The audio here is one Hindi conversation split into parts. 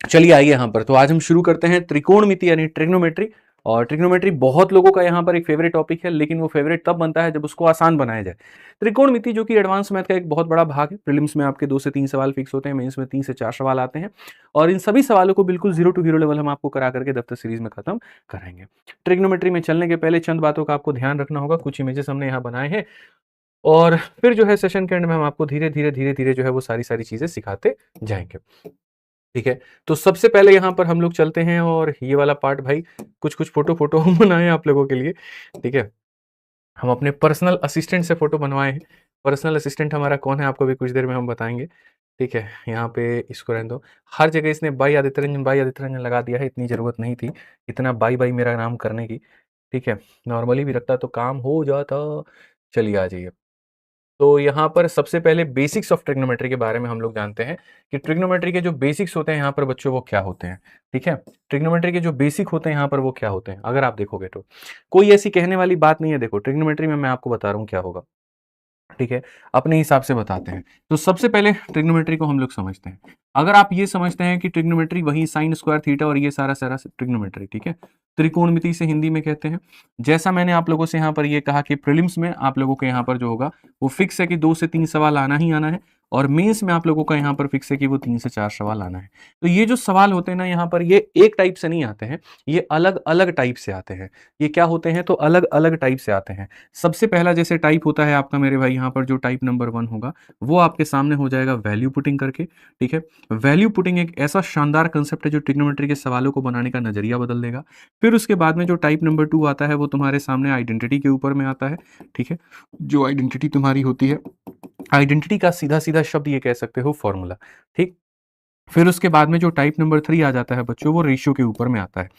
चलिए आइए यहाँ पर, तो आज हम शुरू करते हैं त्रिकोणमिति यानी ट्रिग्नोमेट्री। और ट्रिग्नोमेट्री बहुत लोगों का यहाँ पर एक फेवरेट टॉपिक है, लेकिन वो फेवरेट तब बनता है जब उसको आसान बनाया जाए। त्रिकोणमिति जो कि एडवांस मैथ का एक बहुत बड़ा भाग है। प्रीलिम्स में आपके 2 से 3 सवाल फिक्स होते हैं, मेंस में 3 से 4 सवाल आते हैं, और इन सभी सवालों को बिल्कुल जीरो टू हीरो लेवल हम आपको करा करके दफ्तर सीरीज में खत्म कराएंगे। ट्रिग्नोमेट्री में चलने के पहले चंद बातों का आपको ध्यान रखना होगा। कुछ इमेजेस हमने यहाँ बनाए हैं, और फिर जो है सेशन के एंड में हम आपको धीरे धीरे धीरे धीरे जो है वो सारी सारी चीजें सिखाते जाएंगे। ठीक है, तो सबसे पहले यहाँ पर हम लोग चलते हैं, और ये वाला पार्ट भाई कुछ कुछ फोटो फोटो हम बनाए आप लोगों के लिए। ठीक है, हम अपने पर्सनल असिस्टेंट से फोटो बनवाए हैं। पर्सनल असिस्टेंट हमारा कौन है आपको भी कुछ देर में हम बताएंगे। ठीक है, यहाँ पे इसको रहने दो। हर जगह इसने बाई आदित्य रंजन लगा दिया है, इतनी जरूरत नहीं थी इतना बाई बाई मेरा नाम करने की। ठीक है, नॉर्मली भी रखता तो काम हो जाता। चलिए आ जाइए। तो यहाँ पर सबसे पहले बेसिक्स ऑफ ट्रिग्नोमेट्री के बारे में हम लोग जानते हैं कि ट्रिग्नोमेट्री के जो बेसिक्स होते हैं यहाँ पर बच्चों वो क्या होते हैं। ठीक है, ट्रिग्नोमेट्री के जो बेसिक होते हैं यहाँ पर वो क्या होते हैं, अगर आप देखोगे तो कोई ऐसी कहने वाली बात नहीं है। देखो ट्रिग्नोमेट्री में मैं आपको बता रहा हूँ क्या होगा। ठीक है, अपने हिसाब से बताते हैं। तो सबसे पहले ट्रिग्नोमेट्री को हम लोग समझते हैं। अगर आप ये समझते हैं कि ट्रिग्नोमेट्री वही साइन स्क्वायर थीटा और ये सारा सारा ट्रिग्नोमेट्री, ठीक है, त्रिकोणमिति से हिंदी में कहते हैं। जैसा मैंने आप लोगों से यहाँ पर ये कहा कि प्रीलिम्स में आप लोगों को यहाँ पर जो होगा वो फिक्स है कि 2 से 3 सवाल आना ही आना है, और मेंस में आप लोगों का यहाँ पर फिक्स है कि वो 3 से 4 सवाल आना है। तो ये जो सवाल होते हैं ना यहाँ पर, ये एक टाइप से नहीं आते हैं, ये अलग अलग टाइप से आते हैं। ये क्या होते हैं, तो अलग अलग टाइप से आते हैं। सबसे पहला जैसे टाइप होता है आपका मेरे भाई, यहाँ पर जो टाइप नंबर 1 होगा वो आपके सामने हो जाएगा वैल्यू पुटिंग करके। ठीक है, वैल्यू पुटिंग एक ऐसा शानदार कंसेप्ट है जो ट्रिग्नोमेट्री के सवालों को बनाने का नजरिया बदल देगा। फिर उसके बाद में जो टाइप नंबर 2 आता है वो तुम्हारे सामने आइडेंटिटी के ऊपर में आता है। ठीक है, जो आइडेंटिटी तुम्हारी होती है, आइडेंटिटी का सीधा सीधा शब्द ये कह सकते हो फॉर्मूला। ठीक, फिर उसके बाद में जो टाइप नंबर 3 आ जाता है बच्चों, वो रेशियो के ऊपर में आता है,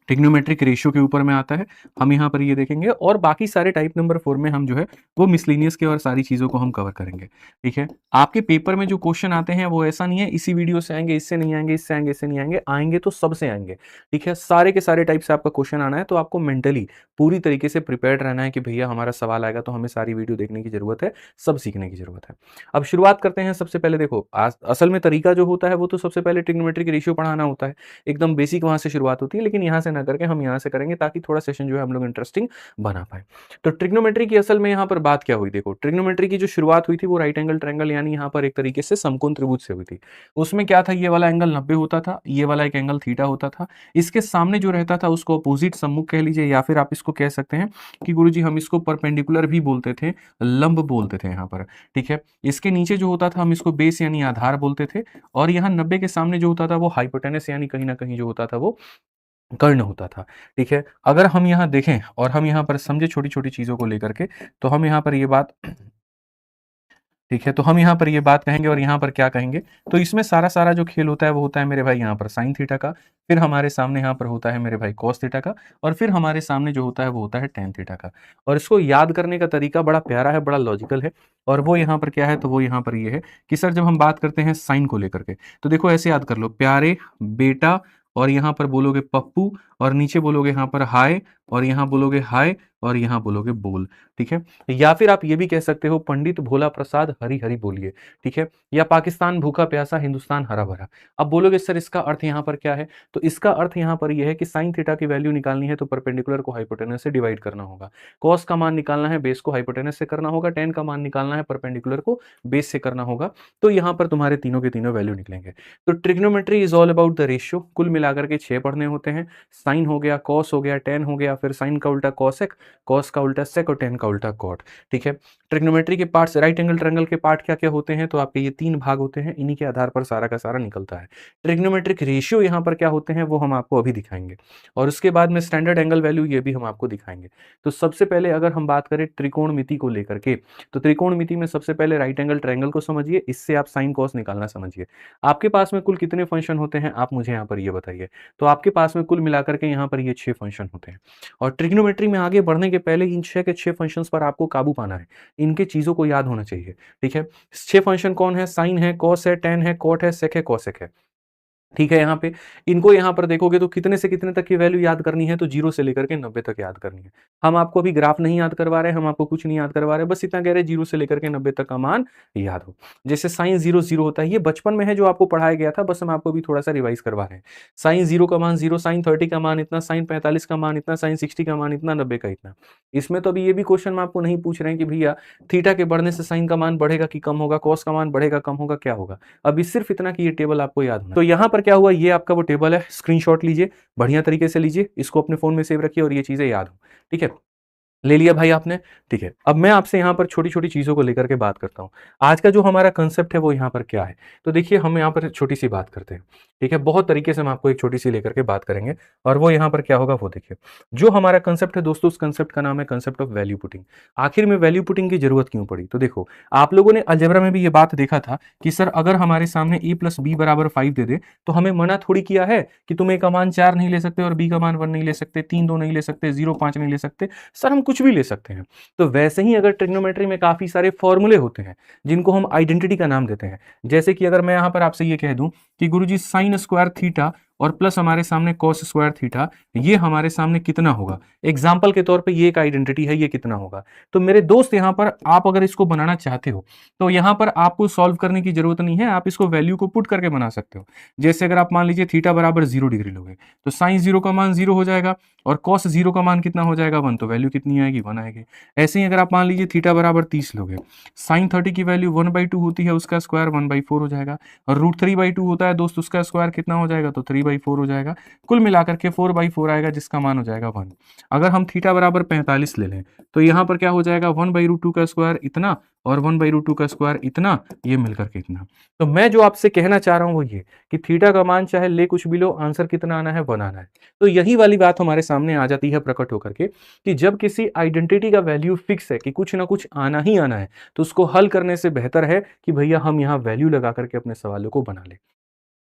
ट्रिग्नोमेट्रिक रेशियो के ऊपर में आता है। हम यहाँ पर ये देखेंगे, और बाकी सारे टाइप नंबर 4 में हम जो है वो मिसलिनियस के और सारी चीज़ों को हम कवर करेंगे। ठीक है, आपके पेपर में जो क्वेश्चन आते हैं वो ऐसा नहीं है इसी वीडियो से आएंगे, इससे नहीं आएंगे, इससे आएंगे, इससे नहीं आएंगे, आएंगे तो सबसे आएंगे। ठीक है, सारे के सारे टाइप से आपका क्वेश्चन आना है, तो आपको मेंटली पूरी तरीके से प्रिपेयर्ड रहना है कि भैया हमारा सवाल आएगा तो हमें सारी वीडियो देखने की जरूरत है, सब सीखने की जरूरत है। अब शुरुआत करते हैं। सबसे पहले देखो, असल में तरीका जो होता है वो तो सबसे पहले ट्रिग्नोमेट्रिक रेशियो पढ़ाना होता है, एकदम बेसिक वहां से शुरुआत होती है, लेकिन यहाँ से ना करके हम यहाँ से करेंगे ताकि थोड़ा सेशन जो है हम लोग इंटरेस्टिंग बना पाए। तो ट्रिग्नोमेट्री की असल में यहाँ पर बात क्या हुई, देखो ट्रिग्नोमेट्री की जो शुरुआत हुई थी वो राइट एंगल ट्रायंगल यानी यहाँ पर एक तरीके से समकोण त्रिभुज से हुई थी। उसमें क्या था, ये वाला एंगल 90 होता था, ये वाला एक एंगल थीटा होता था। इसके सामने जो रहता था उसको अपोजिट सम्मुख कह लीजिए, या फिर आप इसको कह सकते हैं कि गुरुजी हम इसको परपेंडिकुलर भी बोलते थे, लंब बोलते थे यहाँ पर। ठीक है, इसके नीचे जो होता था हम इसको बेस यानी आधार बोलते थे, और यहाँ 90 के सामने जो होता था वो हाइपोटेनस यानी कहीं ना कहीं जो होता था वो कर्ण होता था। ठीक है, अगर हम यहाँ देखें और हम यहाँ पर समझे छोटी छोटी चीजों को लेकर के, तो हम यहाँ पर ये बात, ठीक है, तो हम यहाँ पर ये बात कहेंगे और यहाँ पर क्या कहेंगे, तो इसमें सारा सारा जो खेल होता है वो होता है मेरे भाई यहाँ पर साइन थीटा का, फिर हमारे सामने यहाँ पर होता है मेरे भाई कॉस थीटा का, और फिर हमारे सामने जो होता है वो होता है टेन थीटा का। और इसको याद करने का तरीका बड़ा प्यारा है, बड़ा लॉजिकल है। और वो यहाँ पर क्या है, तो वो यहाँ पर ये है कि सर जब हम बात करते हैं साइन को लेकर के, तो देखो ऐसे याद कर लो, प्यारे बेटा, और यहाँ पर बोलोगे पप्पू, और नीचे बोलोगे यहाँ पर हाय, और यहाँ बोलोगे हाय, और यहाँ बोलोगे बोल। ठीक है, या फिर आप ये भी कह सकते हो पंडित भोला प्रसाद हरी हरी बोलिए। ठीक है, या पाकिस्तान भूखा प्यासा हिंदुस्तान हरा भरा। अब बोलोगे सर इसका अर्थ यहाँ पर क्या है, तो इसका अर्थ यहाँ पर यह है कि साइन थीटा की वैल्यू निकालनी है तो परपेंडिकुलर को हाइपोटेनस से डिवाइड करना होगा, कॉस का मान निकालना है बेस को हाइपोटेनस से करना होगा, टेन का मान निकालना है परपेंडिकुलर को बेस से करना होगा। तो यहाँ पर तुम्हारे तीनों के तीनों वैल्यू निकलेंगे। तो trigonometry is all about the ratio. कुल मिलाकर के 6 पढ़ने होते हैं, साइन हो गया, कॉस हो गया, टेन हो गया, फिर साइन का उल्टा कॉसेक, कॉस का उल्टा सेक, और टेन का उल्टा कॉट। ठीक है, ट्रिग्नोमेट्री के पार्ट्स, राइट एंगल ट्रायंगल के पार्ट क्या क्या होते हैं, तो आपके ये 3 भाग होते हैं, इन्हीं के आधार पर सारा का सारा निकलता है। ट्रिग्नोमेट्रिक रेशियो यहाँ पर क्या होते हैं वो हम आपको अभी दिखाएंगे, और उसके बाद में स्टैंडर्ड एंगल वैल्यू ये भी हम आपको दिखाएंगे। तो सबसे पहले अगर हम बात करें त्रिकोणमिति को लेकर के, तो त्रिकोणमिति में सबसे पहले राइट एंगल ट्रायंगल को समझिए, इससे आप साइन कॉस निकालना समझिए। आपके पास में कुल कितने फंक्शन होते हैं आप मुझे यहाँ पर ये बताइए, तो आपके पास में कुल मिलाकर के यहाँ पर ये 6 फंक्शन होते हैं। और ट्रिग्नोमेट्री में आगे बढ़ने के पहले इन 6 के 6 फंक्शंस पर आपको काबू पाना है, इनके चीजों को याद होना चाहिए। ठीक है, 6 फंक्शन कौन है, साइन है, कॉस है, टेन है, कॉट है, सेक है, कॉसेक है। ठीक है, यहाँ पे इनको यहाँ पर देखोगे तो कितने से कितने तक की वैल्यू याद करनी है, तो 0 से लेकर के 90 तक याद करनी है। हम आपको अभी ग्राफ नहीं याद करवा रहे हैं, हम आपको कुछ नहीं याद करवा रहे हैं, बस इतना कह रहे हैं 0 से लेकर के 90 तक का मान याद हो। जैसे साइन 0 0 होता है, ये बचपन में है जो आपको पढ़ाया गया था, बस हम आपको अभी थोड़ा-सा रिवाइज़ करवा रहे हैं। साइन 0 का मान 0, साइन 30 का मान इतना, साइन 45 का मान इतना, साइन 60 का मान इतना, 90 का इतना। इसमें तो अभी ये भी क्वेश्चन हम आपको नहीं पूछ रहे हैं कि भैया थीटा के बढ़ने से साइन का मान बढ़ेगा कि कम होगा, कॉस का मान बढ़ेगा, कम होगा, क्या होगा? अभी सिर्फ इतना कि ये टेबल आपको याद होना है। तो यहाँ पर क्या हुआ, ये आपका वो टेबल है, स्क्रीनशॉट लीजिए, बढ़िया तरीके से लीजिए, इसको अपने फ़ोन में सेव रखिए और ये चीज़ें याद हो, ठीक है? ले लिया भाई आपने, ठीक है। अब मैं आपसे यहाँ पर छोटी-छोटी चीज़ों को लेकर के बात करता हूँ। आज का जो हमारा कांसेप्ट है वो यहाँ पर क्या है? तो देखिए हम यहाँ पर छोटी-सी बात करते हैं, ठीक है? बहुत तरीके से हम आपको एक छोटी-सी लेकर के बात करेंगे और वो यहाँ पर क्या होगा वो देखिए। जो हमारा कांसेप्ट है दोस्तों, उस कांसेप्ट का नाम है कांसेप्ट ऑफ वैल्यू पुटिंग। आखिर में वैल्यू पुटिंग की ज़रूरत क्यों पड़ी? तो देखो, आप लोगों ने अलजेब्रा में भी ये बात देखा था कि सर अगर हमारे सामने a + b = 5 दे दे, तो हमें मना थोड़ी किया है कि तुम a का मान 4 नहीं ले सकते और b का मान 1 नहीं ले सकते, 3 2 नहीं ले सकते, 0 5 नहीं ले सकते। सर हम कुछ भी ले सकते हैं। तो वैसे ही अगर ट्रिग्नोमेट्री में काफ़ी सारे फॉर्मूले होते हैं, जिनको हम आइडेंटिटी का नाम देते हैं। जैसे कि अगर मैं यहाँ पर आपसे ये कह दूँ कि गुरुजी साइन स्क्वायर थीटा और प्लस हमारे सामने कॉस स्क्वायर थीटा, ये हमारे सामने कितना होगा? एग्ज़ाम्पल के तौर पे ये एक आइडेंटिटी है, ये कितना होगा? तो मेरे दोस्त यहाँ पर आप अगर इसको बनाना चाहते हो, तो यहाँ पर आपको सॉल्व करने की ज़रूरत नहीं है, आप इसको वैल्यू को पुट करके बना सकते हो। जैसे अगर आप मान लीजिए थीटा बराबर 0 डिग्री लोगे, तो साइन 0 का मान 0 हो जाएगा और कॉस 0 का मान कितना हो जाएगा? 1, तो वैल्यू कितनी आएगी? 1 आएगी। ऐसे ही अगर आप मान लीजिए थीटा बराबर 30 लोगे, साइन 30 की वैल्यू 1/2 होती है, उसका स्क्वायर 1/4 हो जाएगा और रूट 3/2 होता है दोस्त, उसका स्क्वायर कितना हो जाएगा? तो 3/4 हो जाएगा। कुल मिलाकर के 4/4 आएगा, जिसका मान हो जाएगा 1। अगर हम थीटा बराबर 45 ले लें, तो यहाँ पर क्या हो जाएगा? 1/2 का स्क्वायर इतना और 1/2 का स्क्वायर इतना, ये मिलकर के इतना। तो मैं जो आपसे कहना चाह रहा हूँ वो ये कि थीटा का मान चाहे ले कुछ भी लो, आंसर कितना आना है? 1 आना है। तो यही वाली बात हमारे सामने आ जाती है प्रकट होकर के कि जब किसी आइडेंटिटी का वैल्यू फिक्स है कि कुछ ना कुछ आना ही आना है, तो उसको हल करने से बेहतर है कि भैया हम यहाँ वैल्यू लगा करके अपने सवालों को बना लें।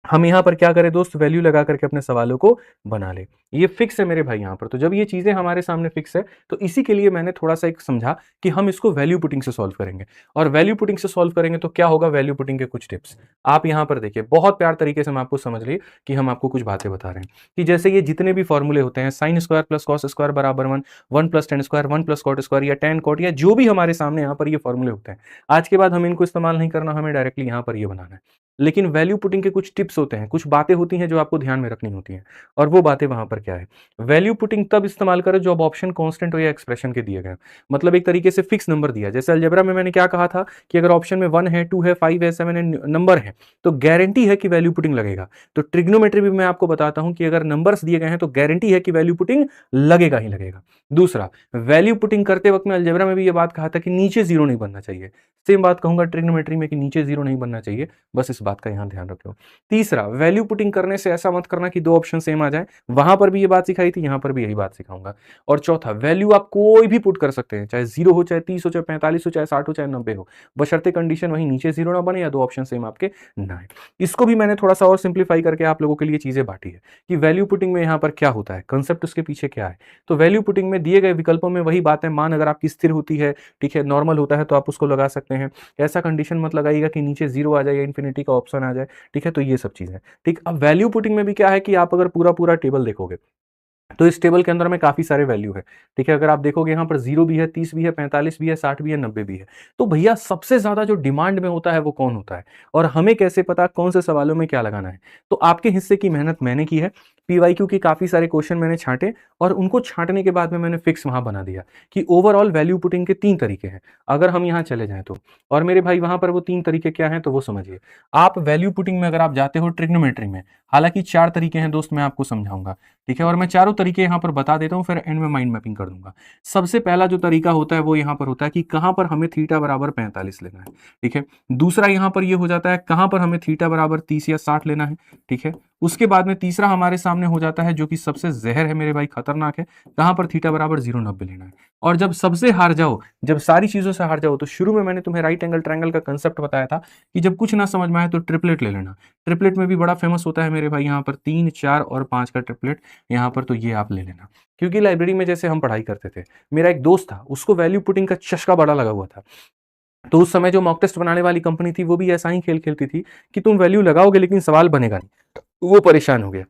हम यहाँ पर क्या करें दोस्त? वैल्यू लगा करके अपने सवालों को बना लें। ये फिक्स है मेरे भाई यहाँ पर। तो जब ये चीज़ें हमारे सामने फिक्स है, तो इसी के लिए मैंने थोड़ा-सा एक समझा कि हम इसको वैल्यू पुटिंग से सॉल्व करेंगे और वैल्यू पुटिंग से सॉल्व करेंगे तो क्या होगा? वैल्यू पुटिंग के कुछ टिप्स। आप यहाँ पर देखिए, बहुत प्यार तरीके से हम आपको समझ लिए कि हम आपको कुछ बातें बता रहे हैं कि जैसे ये जितने भी फॉर्मूले होते हैं, sine square plus cos square बराबर 1, 1 plus tan square, 1 plus cot square या टेन कॉट या जो भी हमारे सामने यहाँ पर ये फॉर्मूले होते हैं। आज के बाद हमें इनको इस्तेमाल नहीं करना, हमें डायरेक्टली यहाँ पर ये बनाना है। लेकिन वैल्यू पुटिंग के कुछ टिप्स होते हैं, कुछ बातें होती हैं जो आपको ध्यान में रखनी होती हैं और वो बातें वहाँ पर क्या है? वैल्यू पुटिंग तब इस्तेमाल करो जब ऑप्शन कांस्टेंट हो या एक्सप्रेशन के दिए गए हों। मतलब एक तरीके से फिक्स नंबर दिया है। जैसे अलजेब्रा में मैंने क्या कहा था कि अगर ऑप्शन में 1 है, 2 है, 5 है, 7 है, नंबर है, तो गारंटी है कि वैल्यू पुटिंग लगेगा। तो ट्रिग्नोमेट्री भी मैं आपको बताता हूँ कि अगर नंबर्स दिए गए हैं तो गारंटी है कि वैल्यू पुटिंग लगेगा ही लगेगा। दूसरा, वैल्यू पुटिंग करते वक्त मैं अलजेब्रा में भी ये बात कहा था कि नीचे 0 नहीं बनना चाहिए। सेम बात कहूँगा ट्रिग्नोमेट्री में कि नीचे 0 नहीं बनना चाहिए। बस इस बात का यहाँ ध्यान रखो। तीसरा, वैल्यू पुटिंग करने से ऐसा मत करना कि 2 ऑप्शन सेम आ जाएँ। वहाँ पर भी ये बात सिखाई थी, यहाँ पर भी यही बात सिखाऊँगा। और चौथा, वैल्यू आप कोई भी पुट कर सकते हैं, चाहे 0 हो, चाहे 30 हो, चाहे 45 हो, चाहे 60 हो, चाहे 90 हो। बशर्ते कंडीशन वहीं नीचे 0 ना बने या 2 ऑप्शन सेम आपके ना आए। इसको भी मैंने थोड़ा-सा और सिंप्लीफाई करके आप लोगों के लिए चीज़ें बाँटी है कि वैल्यू पुटिंग में यहाँ पर क्या होता है, कांसेप्ट उसके पीछे क्या है। तो वैल्यू पुटिंग में दिए गए विकल्पों में वही बात है, मान अगर आपकी स्थिर होती है, ठीक है, नॉर्मल होता है तो आप उसको लगा सकते हैं। ऐसा कंडीशन मत लगाइएगा कि नीचे 0 आ जाए या इन्फिनिटी का ऑप्शन आ जाए, ठीक है? तो ये सब चीज़ें। ठीक, अब वैल्यू पुटिंग में भी क्या है कि आप अगर पूरा-पूरा टेबल देखोगे, तो इस टेबल के अंदर में काफ़ी सारे वैल्यू है, ठीक है? अगर आप देखोगे यहाँ पर 0 भी है, 30 भी है, 45 भी है, 60 भी है, 90 भी है। तो भैया सबसे ज़्यादा जो डिमांड में होता है वो कौन होता है? और हमें कैसे पता कौन से सवालों में क्या लगाना है? तो आपके हिस्से की मेहनत मैंने की है, पीवाईक्यू के काफ़ी सारे क्वेश्चन मैंने छाँटे और उनको छाँटने के बाद में मैंने फिक्स वहाँ बना दिया कि ओवरऑल वैल्यू पुटिंग के 3 तरीके हैं, अगर हम यहाँ चले जाएँ तो। और मेरे भाई वहाँ पर वो 3 तरीके क्या हैं तो वो समझिए। आप वैल्यू पुटिंग में अगर आप जाते हो ट्रिग्नोमेट्री में, हालाँकि 4 तरीके हैं दोस्त, मैं आपको समझाऊँगा, ठीक है? और मैं चारों तरीके यहाँ पर बता देता हूँ, फिर एंड में माइंड मैपिंग कर दूँगा। सबसे पहला जो तरीका होता है वो यहाँ पर होता है कि कहाँ पर हमें थीटा बराबर 45 लेना है, ठीक है? दूसरा यहाँ पर ये हो जाता है कहाँ पर हमें थीटा बराबर 30 या 60 लेना है, ठीक है? उसके बाद में तीसरा हमारे सामने हो जाता है जो कि सबसे ज़हर है मेरे भाई, खतरनाक है, कहाँ पर थीटा बराबर 0,90 लेना है। और जब सबसे हार जाओ, जब सारी चीज़ों से हार जाओ, तो शुरू में मैंने तुम्हें राइट एंगल ट्रायंगल का कांसेप्ट बताया था कि जब कुछ ना समझ में आए तो ट्रिपलेट ले लेना। ट्रिपलेट में भी बड़ा फेमस होता है मेरे भाई यहाँ पर 3, 4 और 5 का ट्रिपलेट यहाँ पर, तो ये आप ले लेना। क्योंकि लाइब्रेरी में जैसे हम पढ़ाई करते थे, मेरा एक दोस्त था, उसको वैल्यू पुटिंग का चस्का बड़ा लगा हुआ था। तो उस समय जो मॉक टेस्ट बनाने वाली कंपनी थी, वो भी ऐसा ही खेल खेलती थी कि तुम वैल्यू लगाओगे लेकिन सवाल बनेगा नहीं। वो परेशान हो गया,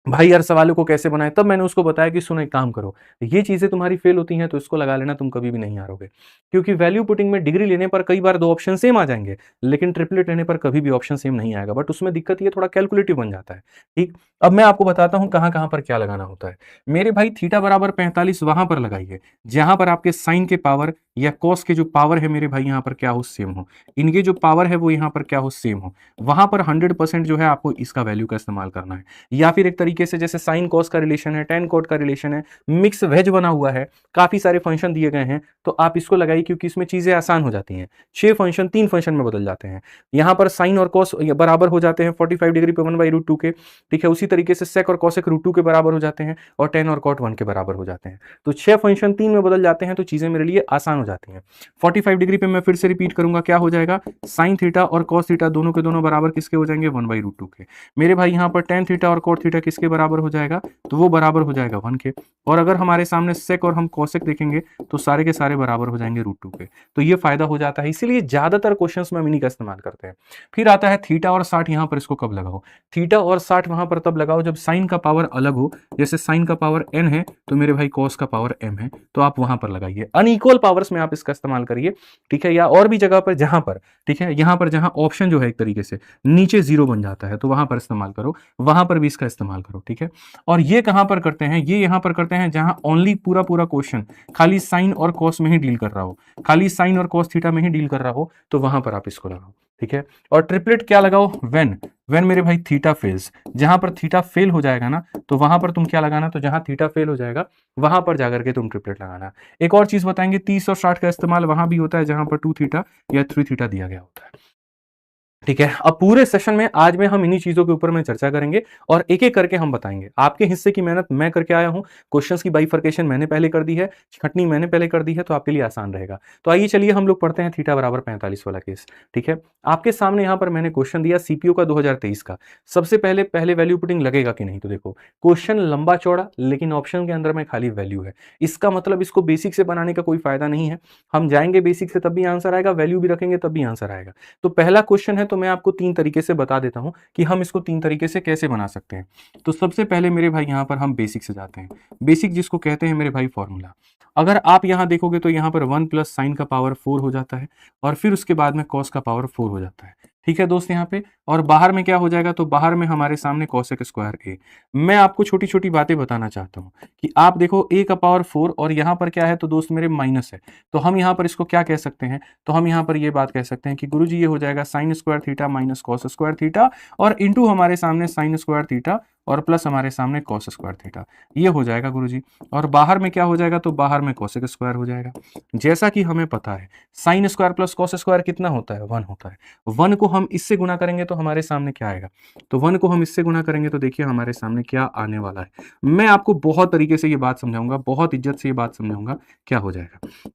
भाई यार सवालों को कैसे बनाएं। तब मैंने उसको बताया कि सुनो एक काम करो, ये चीजें तुम्हारी फेल होती हैं तो इसको लगा लेना, तुम कभी भी नहीं हारोगे। क्योंकि वैल्यू पुटिंग में डिग्री लेने पर कई बार दो ऑप्शन सेम आ जाएंगे, लेकिन ट्रिपलेट लेने पर कभी भी ऑप्शन सेम नहीं आएगा, बट उसमें दिक्कत ये थोड़ा कैलकुलेटिव बन जाता है। ठीक, अब मैं आपको बताता हूं कहां कहां पर क्या लगाना होता है। मेरे भाई थीटा बराबर 45 वहां पर लगाइए जहां पर आपके साइन के पावर या कॉस के जो पावर है मेरे भाई यहाँ पर क्या हो, सेम हो। इनके जो पावर है वो यहाँ पर क्या हो, सेम हो। वहां पर 100% जो है आपको इसका वैल्यू का इस्तेमाल करना है। या फिर एक तरीके से जैसे साइन कॉस का रिलेशन है, टेन कोट का रिलेशन है, मिक्स वेज बना हुआ है, काफी सारे फंक्शन दिए गए हैं, तो आप इसको लगाइए क्योंकि इसमें चीजें आसान हो जाती हैं। 6 फंक्शन 3 फंक्शन में बदल जाते हैं। यहां पर साइन और कॉस बराबर हो जाते हैं 45 डिग्री पे 1/√2 के। ठीक है, उसी तरीके से सेक और कॉसेक √2 के बराबर हो जाते हैं और टेन और कॉट 1 के बराबर हो जाते हैं। तो 6 फंक्शन 3 में बदल जाते हैं, तो चीजें मेरे लिए आसान हो जाती हैं। 45 डिग्री पे मैं फिर से रिपीट करूंगा, क्या हो जाएगा, साइन थीटा और कॉस थीटा दोनों के दोनों बराबर किसके हो जाएंगे, 1/√2 के। मेरे भाई यहाँ पर टेन थीटा और कोट थीटा किसके बराबर हो जाएगा, तो वो बराबर हो जाएगा 1 के। और अगर हमारे सामने सेक और हम कोसेक देखेंगे तो सारे के सारे बराबर हो जाएंगे √2 के। तो ये फायदा हो जाता है, इसीलिए ज्यादातर क्वेश्चंस में हम इन्हीं का इस्तेमाल करते हैं। फिर आता है थीटा और 60, यहाँ पर इसको कब लगाओ। थीटा और 60 वहां पर तब लगाओ जब साइन का पावर अलग हो, जैसे साइन का पावर n है तो मेरे भाई कॉस का पावर m है, तो आप वहां पर लगाइए। अनइक्वल पावर्स में आप इसका इस्तेमाल करिए, ठीक है, या और भी जगह पर जहां पर, ठीक है, यहां पर जहां ऑप्शन जो है एक तरीके से नीचे जीरो बन जाता है तो वहां पर इस्तेमाल करो, वहां पर भी इसका इस्तेमाल करो। ठीक है, और ये कहां पर करते हैं, ये यहां पर करते हैं जहां ओनली पूरा पूरा क्वेश्चन खाली साइन और कॉस में ही डील कर रहा हो, खाली साइन और कॉस थीटा में ही डील कर रहा हो, तो वहां पर आप इसको लगाओ। ठीक है, और ट्रिपलेट क्या लगाओ, व्हेन व्हेन मेरे भाई थीटा फेल्स, जहां पर थीटा फेल हो जाएगा ना तो वहां पर तुम क्या लगाना, तो जहां थीटा फेल हो जाएगा वहां पर जाकर के तुम ट्रिपलेट लगाना। एक और चीज बताएंगे, 30 और 60 का इस्तेमाल वहां भी होता है जहां पर 2 थीटा या 3 थीटा दिया गया होता है। ठीक है, अब पूरे सेशन में आज में हम इन्हीं चीजों के ऊपर में चर्चा करेंगे और एक एक करके हम बताएंगे। आपके हिस्से की मेहनत मैं करके आया हूं, क्वेश्चंस की बाइफर्केशन मैंने पहले कर दी है, छटनी मैंने पहले कर दी है, तो आपके लिए आसान रहेगा। तो आइए चलिए हम लोग पढ़ते हैं थीटा बराबर 45 वाला केस। ठीक है, आपके सामने यहां पर मैंने क्वेश्चन दिया सीपीयू का 2023 का। सबसे पहले पहले वैल्यू पुटिंग लगेगा कि नहीं, तो देखो क्वेश्चन लंबा चौड़ा लेकिन ऑप्शन के अंदर में खाली वैल्यू है, इसका मतलब इसको बेसिक से बनाने का कोई फायदा नहीं है। हम जाएंगे बेसिक से तब भी आंसर आएगा, वैल्यू भी रखेंगे तब भी आंसर आएगा। तो पहला क्वेश्चन है, तो मैं आपको 3 तरीके से बता देता हूं कि हम इसको 3 तरीके से कैसे बना सकते हैं। तो सबसे पहले मेरे भाई यहां पर हम बेसिक से जाते हैं। बेसिक जिसको कहते हैं मेरे भाई फॉर्मूला। अगर आप यहां देखोगे तो यहां पर 1 प्लस साइन का पावर 4 हो जाता है और फिर उसके बाद में कॉस का पावर 4 हो जाता है। ठीक है दोस्त, यहाँ पे और बाहर में क्या हो जाएगा, तो बाहर में हमारे सामने कॉसेक स्क्वायर ए। मैं आपको छोटी छोटी बातें बताना चाहता हूँ कि आप देखो ए का पावर 4 और यहाँ पर क्या है, तो दोस्त मेरे माइनस है, तो हम यहाँ पर इसको क्या कह सकते हैं, तो हम यहाँ पर ये बात कह सकते हैं कि गुरुजी ये हो जाएगा sine square theta minus cos square theta और इंटू हमारे सामने साइन स्क्वायर थीटा और प्लस हमारे सामने कॉस स्क्वायर थीटा, ये हो जाएगा गुरुजी। और बाहर में क्या हो जाएगा, तो बाहर में कॉसेक स्क्वायर हो जाएगा। जैसा कि हमें पता है sign square plus cos square कितना होता है, 1 होता है। 1 को हम इससे गुना करेंगे तो हमारे सामने क्या आएगा, तो 1 को हम इससे गुना करेंगे तो देखिए हमारे सामने क्या आने वाला है। मैं आपको बहुत तरीके से ये बात समझाऊंगा, बहुत इज्जत से ये बात समझाऊंगा, क्या हो जाएगा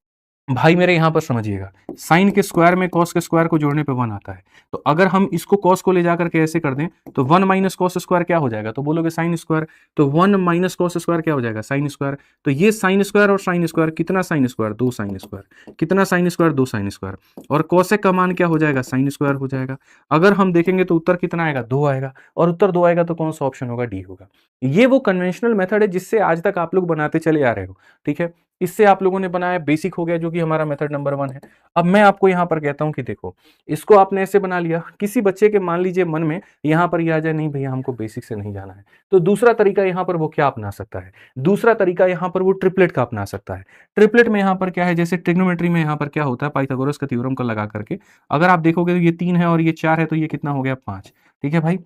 भाई मेरे यहां पर समझिएगा। साइन के स्क्वायर में कॉस के स्क्वायर को जोड़ने पे 1 आता है, तो अगर हम इसको कॉस को ले जाकर के ऐसे कर दें तो 1 माइनस कॉस स्क्वायर क्या हो जाएगा, तो बोलोगे साइन स्क्वायर, तो 1 माइनस कॉस स्क्वायर क्या हो जाएगा, साइन स्क्वायर। तो ये साइन स्क्वायर और साइन स्क्वायर, कितना साइन स्क्वायर, 2 साइन स्क्वायर, कितना साइन स्क्वायर, 2 साइन स्क्वायर, और कॉसेक का मान क्या हो जाएगा, साइन स्क्वायर हो जाएगा। अगर हम देखेंगे तो उत्तर कितना आएगा, 2 आएगा, और उत्तर 2 आएगा तो कौन सा ऑप्शन होगा, डी होगा। ये वो कन्वेंशनल मेथड है जिससे आज तक आप लोग बनाते चले आ रहे हो। ठीक है, इससे आप लोगों ने बनाया, बेसिक हो गया जो कि हमारा मेथड नंबर 1 है। अब मैं आपको यहां पर कहता हूं कि देखो इसको आपने ऐसे बना लिया, किसी बच्चे के मान लीजिए मन में यहां पर ये आ जाए, नहीं भैया हमको बेसिक से नहीं जाना है, तो दूसरा तरीका यहां पर वो क्या अपना सकता है, दूसरा तरीका यहां पर वो ट्रिपलेट का अपना सकता है। ट्रिपलेट में यहां पर क्या है, जैसे ट्रिग्नोमेट्री में यहां पर क्या होता है, पाइथागोरस का थ्योरम को लगा करके अगर आप देखोगे तो ये 3 है और ये 4 है, तो ये कितना हो गया, 5। ठीक है भाई,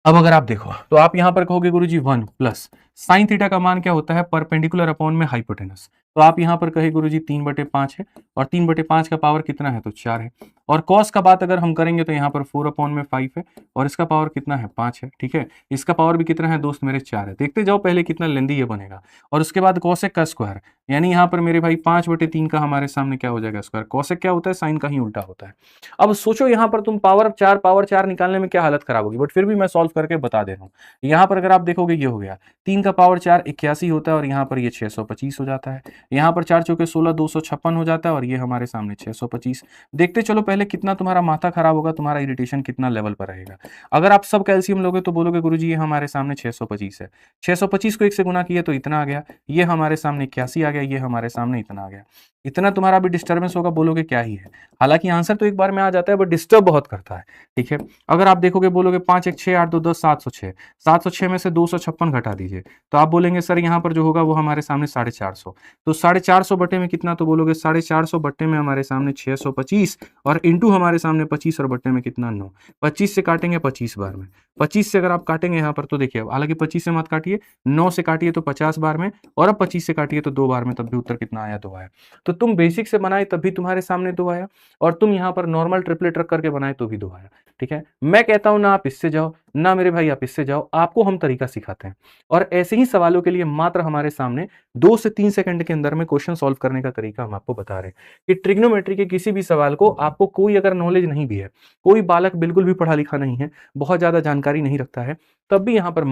अब अगर आप देखो तो आप यहां पर कहोगे गुरुजी 1 प्लस साइन थीटा का मान क्या होता है, परपेंडिकुलर अपॉन में हाइपोटेनस, तो आप यहां पर कहे गुरुजी 3/5 है और 3/5 का पावर कितना है, तो 4 है। और कॉस का बात अगर हम करेंगे तो यहां पर 4/5 है और इसका पावर कितना है, 5 है। ठीक है, इसका पावर भी कितना है दोस्त मेरे, 4 है। देखते जाओ पहले कितना लेंदी ये बनेगा। और उसके बाद कॉसेक का स्क्वायर, यानी यहां पर मेरे भाई 5/3 का हमारे सामने क्या हो जाएगा, स्क्वायर। कॉसेक क्या होता है, साइन का ही उल्टा होता है। अब सोचो यहां पर तुम पावर 4 निकालने में क्या हालत खराब होगी, बट फिर भी मैं सॉल्व करके बता दे रहा हूं। यहां पर अगर आप देखोगे ये हो गया, 3 का पावर 4 81 होता है और यहाँ पर ये 625 हो जाता है। यहाँ पर 4 चौके 16 256 हो जाता है और ये हमारे सामने 625। देखते चलो पहले कितना तुम्हारा माथा खराब होगा, तुम्हारा इरिटेशन कितना लेवल पर रहेगा। अगर आप सब कैल्शियम लोगे तो बोलोगे गुरुजी ये हमारे सामने 625 है, 625 को 1 से गुना किया तो इतना आ गया, ये हमारे सामने 81 आ गया, ये हमारे सामने इतना आ गया। इतना तुम्हारा भी डिस्टर्बेंस होगा, बोलोगे क्या ही है। हालांकि आंसर तो एक बार में आ जाता है बट डिस्टर्ब बहुत करता है। ठीक है, अगर आप देखोगे बोलोगे 5 1 6 8 2 10 706, 706 में से 256 घटा दीजिए तो आप बोलेंगे सर यहाँ पर जो होगा वो हमारे सामने 450। तो 450 बटे में कितना, तो बोलोगे 450 बटे में हमारे सामने 625 और इंटू हमारे सामने 25 और बटे में कितना 9। 25 से काटेंगे 25 बार में, 25 से अगर आप काटेंगे यहाँ पर तो देखिए, हालांकि 25 से मत काटिए, 9 से काटिए तो 50 बार में, और अब 25 से काटिए तो 2 बार में, तब भी उत्तर कितना आया, 2 आया। तो तुम बेसिक से बनाए तब भी तुम्हारे सामने 2 आया, और तुम यहाँ पर नॉर्मल ट्रिपलेट रख करके बनाए तो भी 2 आया। ठीक है, मैं कहता हूं ना आप इससे जाओ, ना मेरे भाई आप इससे जाओ, आपको हम तरीका सिखाते हैं। और ऐसे ही सवालों के लिए मात्र हमारे सामने 2 से 3 सेकंड के अंदर में क्वेश्चन सॉल्व करने का तरीका हम आपको बता रहे हैं कि ट्रिग्नोमेट्री के किसी भी सवाल को आपको कोई अगर नॉलेज नहीं भी है, कोई बालक बिल्कुल भी पढ़ा लिखा नहीं है, बहुत ज्यादा जानकारी नहीं रखता है, तब भी यहाँ पर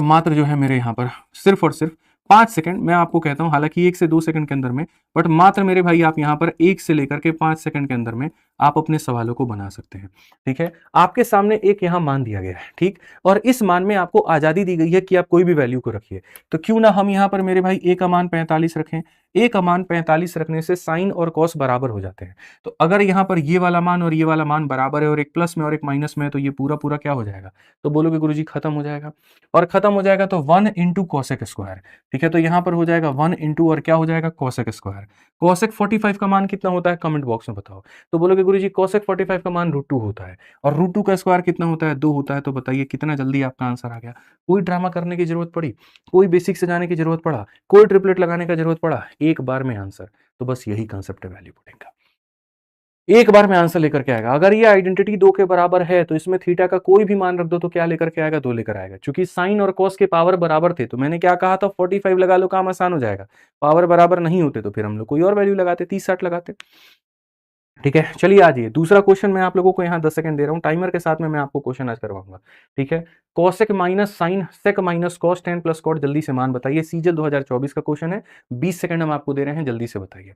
मात्र जो है मेरे यहाँ पर सिर्फ और सिर्फ 5 सेकंड मैं आपको कहता हूं, हालांकि 1 से 2 सेकंड के अंदर में, बट मात्र मेरे भाई आप यहाँ पर 1 से लेकर के 5 सेकंड के अंदर में आप अपने सवालों को बना सकते हैं। ठीक है, आपके सामने एक यहाँ मान दिया गया है, ठीक, और इस मान में आपको आजादी दी गई है कि आप कोई भी वैल्यू को रखिए। तो क्यों ना हम यहाँ पर मेरे भाई ए का मान 45 रखें। ए का मान 45 रखने से साइन और कॉस बराबर हो जाते हैं। तो अगर यहाँ पर ये वाला मान और ये वाला मान बराबर है और एक प्लस में और एक माइनस में है, तो ये पूरा पूरा क्या हो जाएगा, तो बोलोगे गुरुजी खत्म हो जाएगा। और खत्म हो जाएगा तो 1 इंटू कॉसेक स्क्वायर। ठीक है, तो यहाँ पर हो जाएगा 1 इंटू और क्या हो जाएगा, कॉसेक स्क्वायर। कॉसेक 45 का मान कितना होता है, कमेंट बॉक्स में बताओ। तो बोलोगे गुरुजी कॉसेक 45 का मान √2 होता है, और √2 का स्क्वायर कितना होता है, 2 होता है। तो बताइए कितना जल्दी आपका आंसर आ गया। कोई ड्रामा करने की जरूरत पड़ी, कोई बेसिक से जाने की जरूरत पड़ा, कोई ट्रिपलेट लगाने का जरूरत पड़ा, एक बार में आंसर। तो बस यही कंसेप्ट है वैल्यू पुटिंग का, एक बार में आंसर लेकर के आएगा। अगर ये आइडेंटिटी 2 के बराबर है तो इसमें थीटा का कोई भी मान रख दो तो क्या लेकर के आएगा, 2 लेकर आएगा। क्योंकि साइन और कॉस के पावर बराबर थे, तो मैंने क्या कहा था, 45 लगा लो, काम आसान हो जाएगा। पावर बराबर नहीं होते तो फिर हम लोग कोई और वैल्यू लगाते, 30 60 लगाते। ठीक है, चलिए आज ये दूसरा क्वेश्चन मैं आप लोगों को यहाँ 10 सेकंड दे रहा हूँ टाइमर के साथ में, मैं आपको क्वेश्चन आज करवाऊंगा। ठीक है, cosec minus sine sec minus cos tan plus cot, जल्दी से मान बताइए। सीजल 2024 का क्वेश्चन है, 20 सेकंड हम आपको दे रहे हैं, जल्दी से बताइए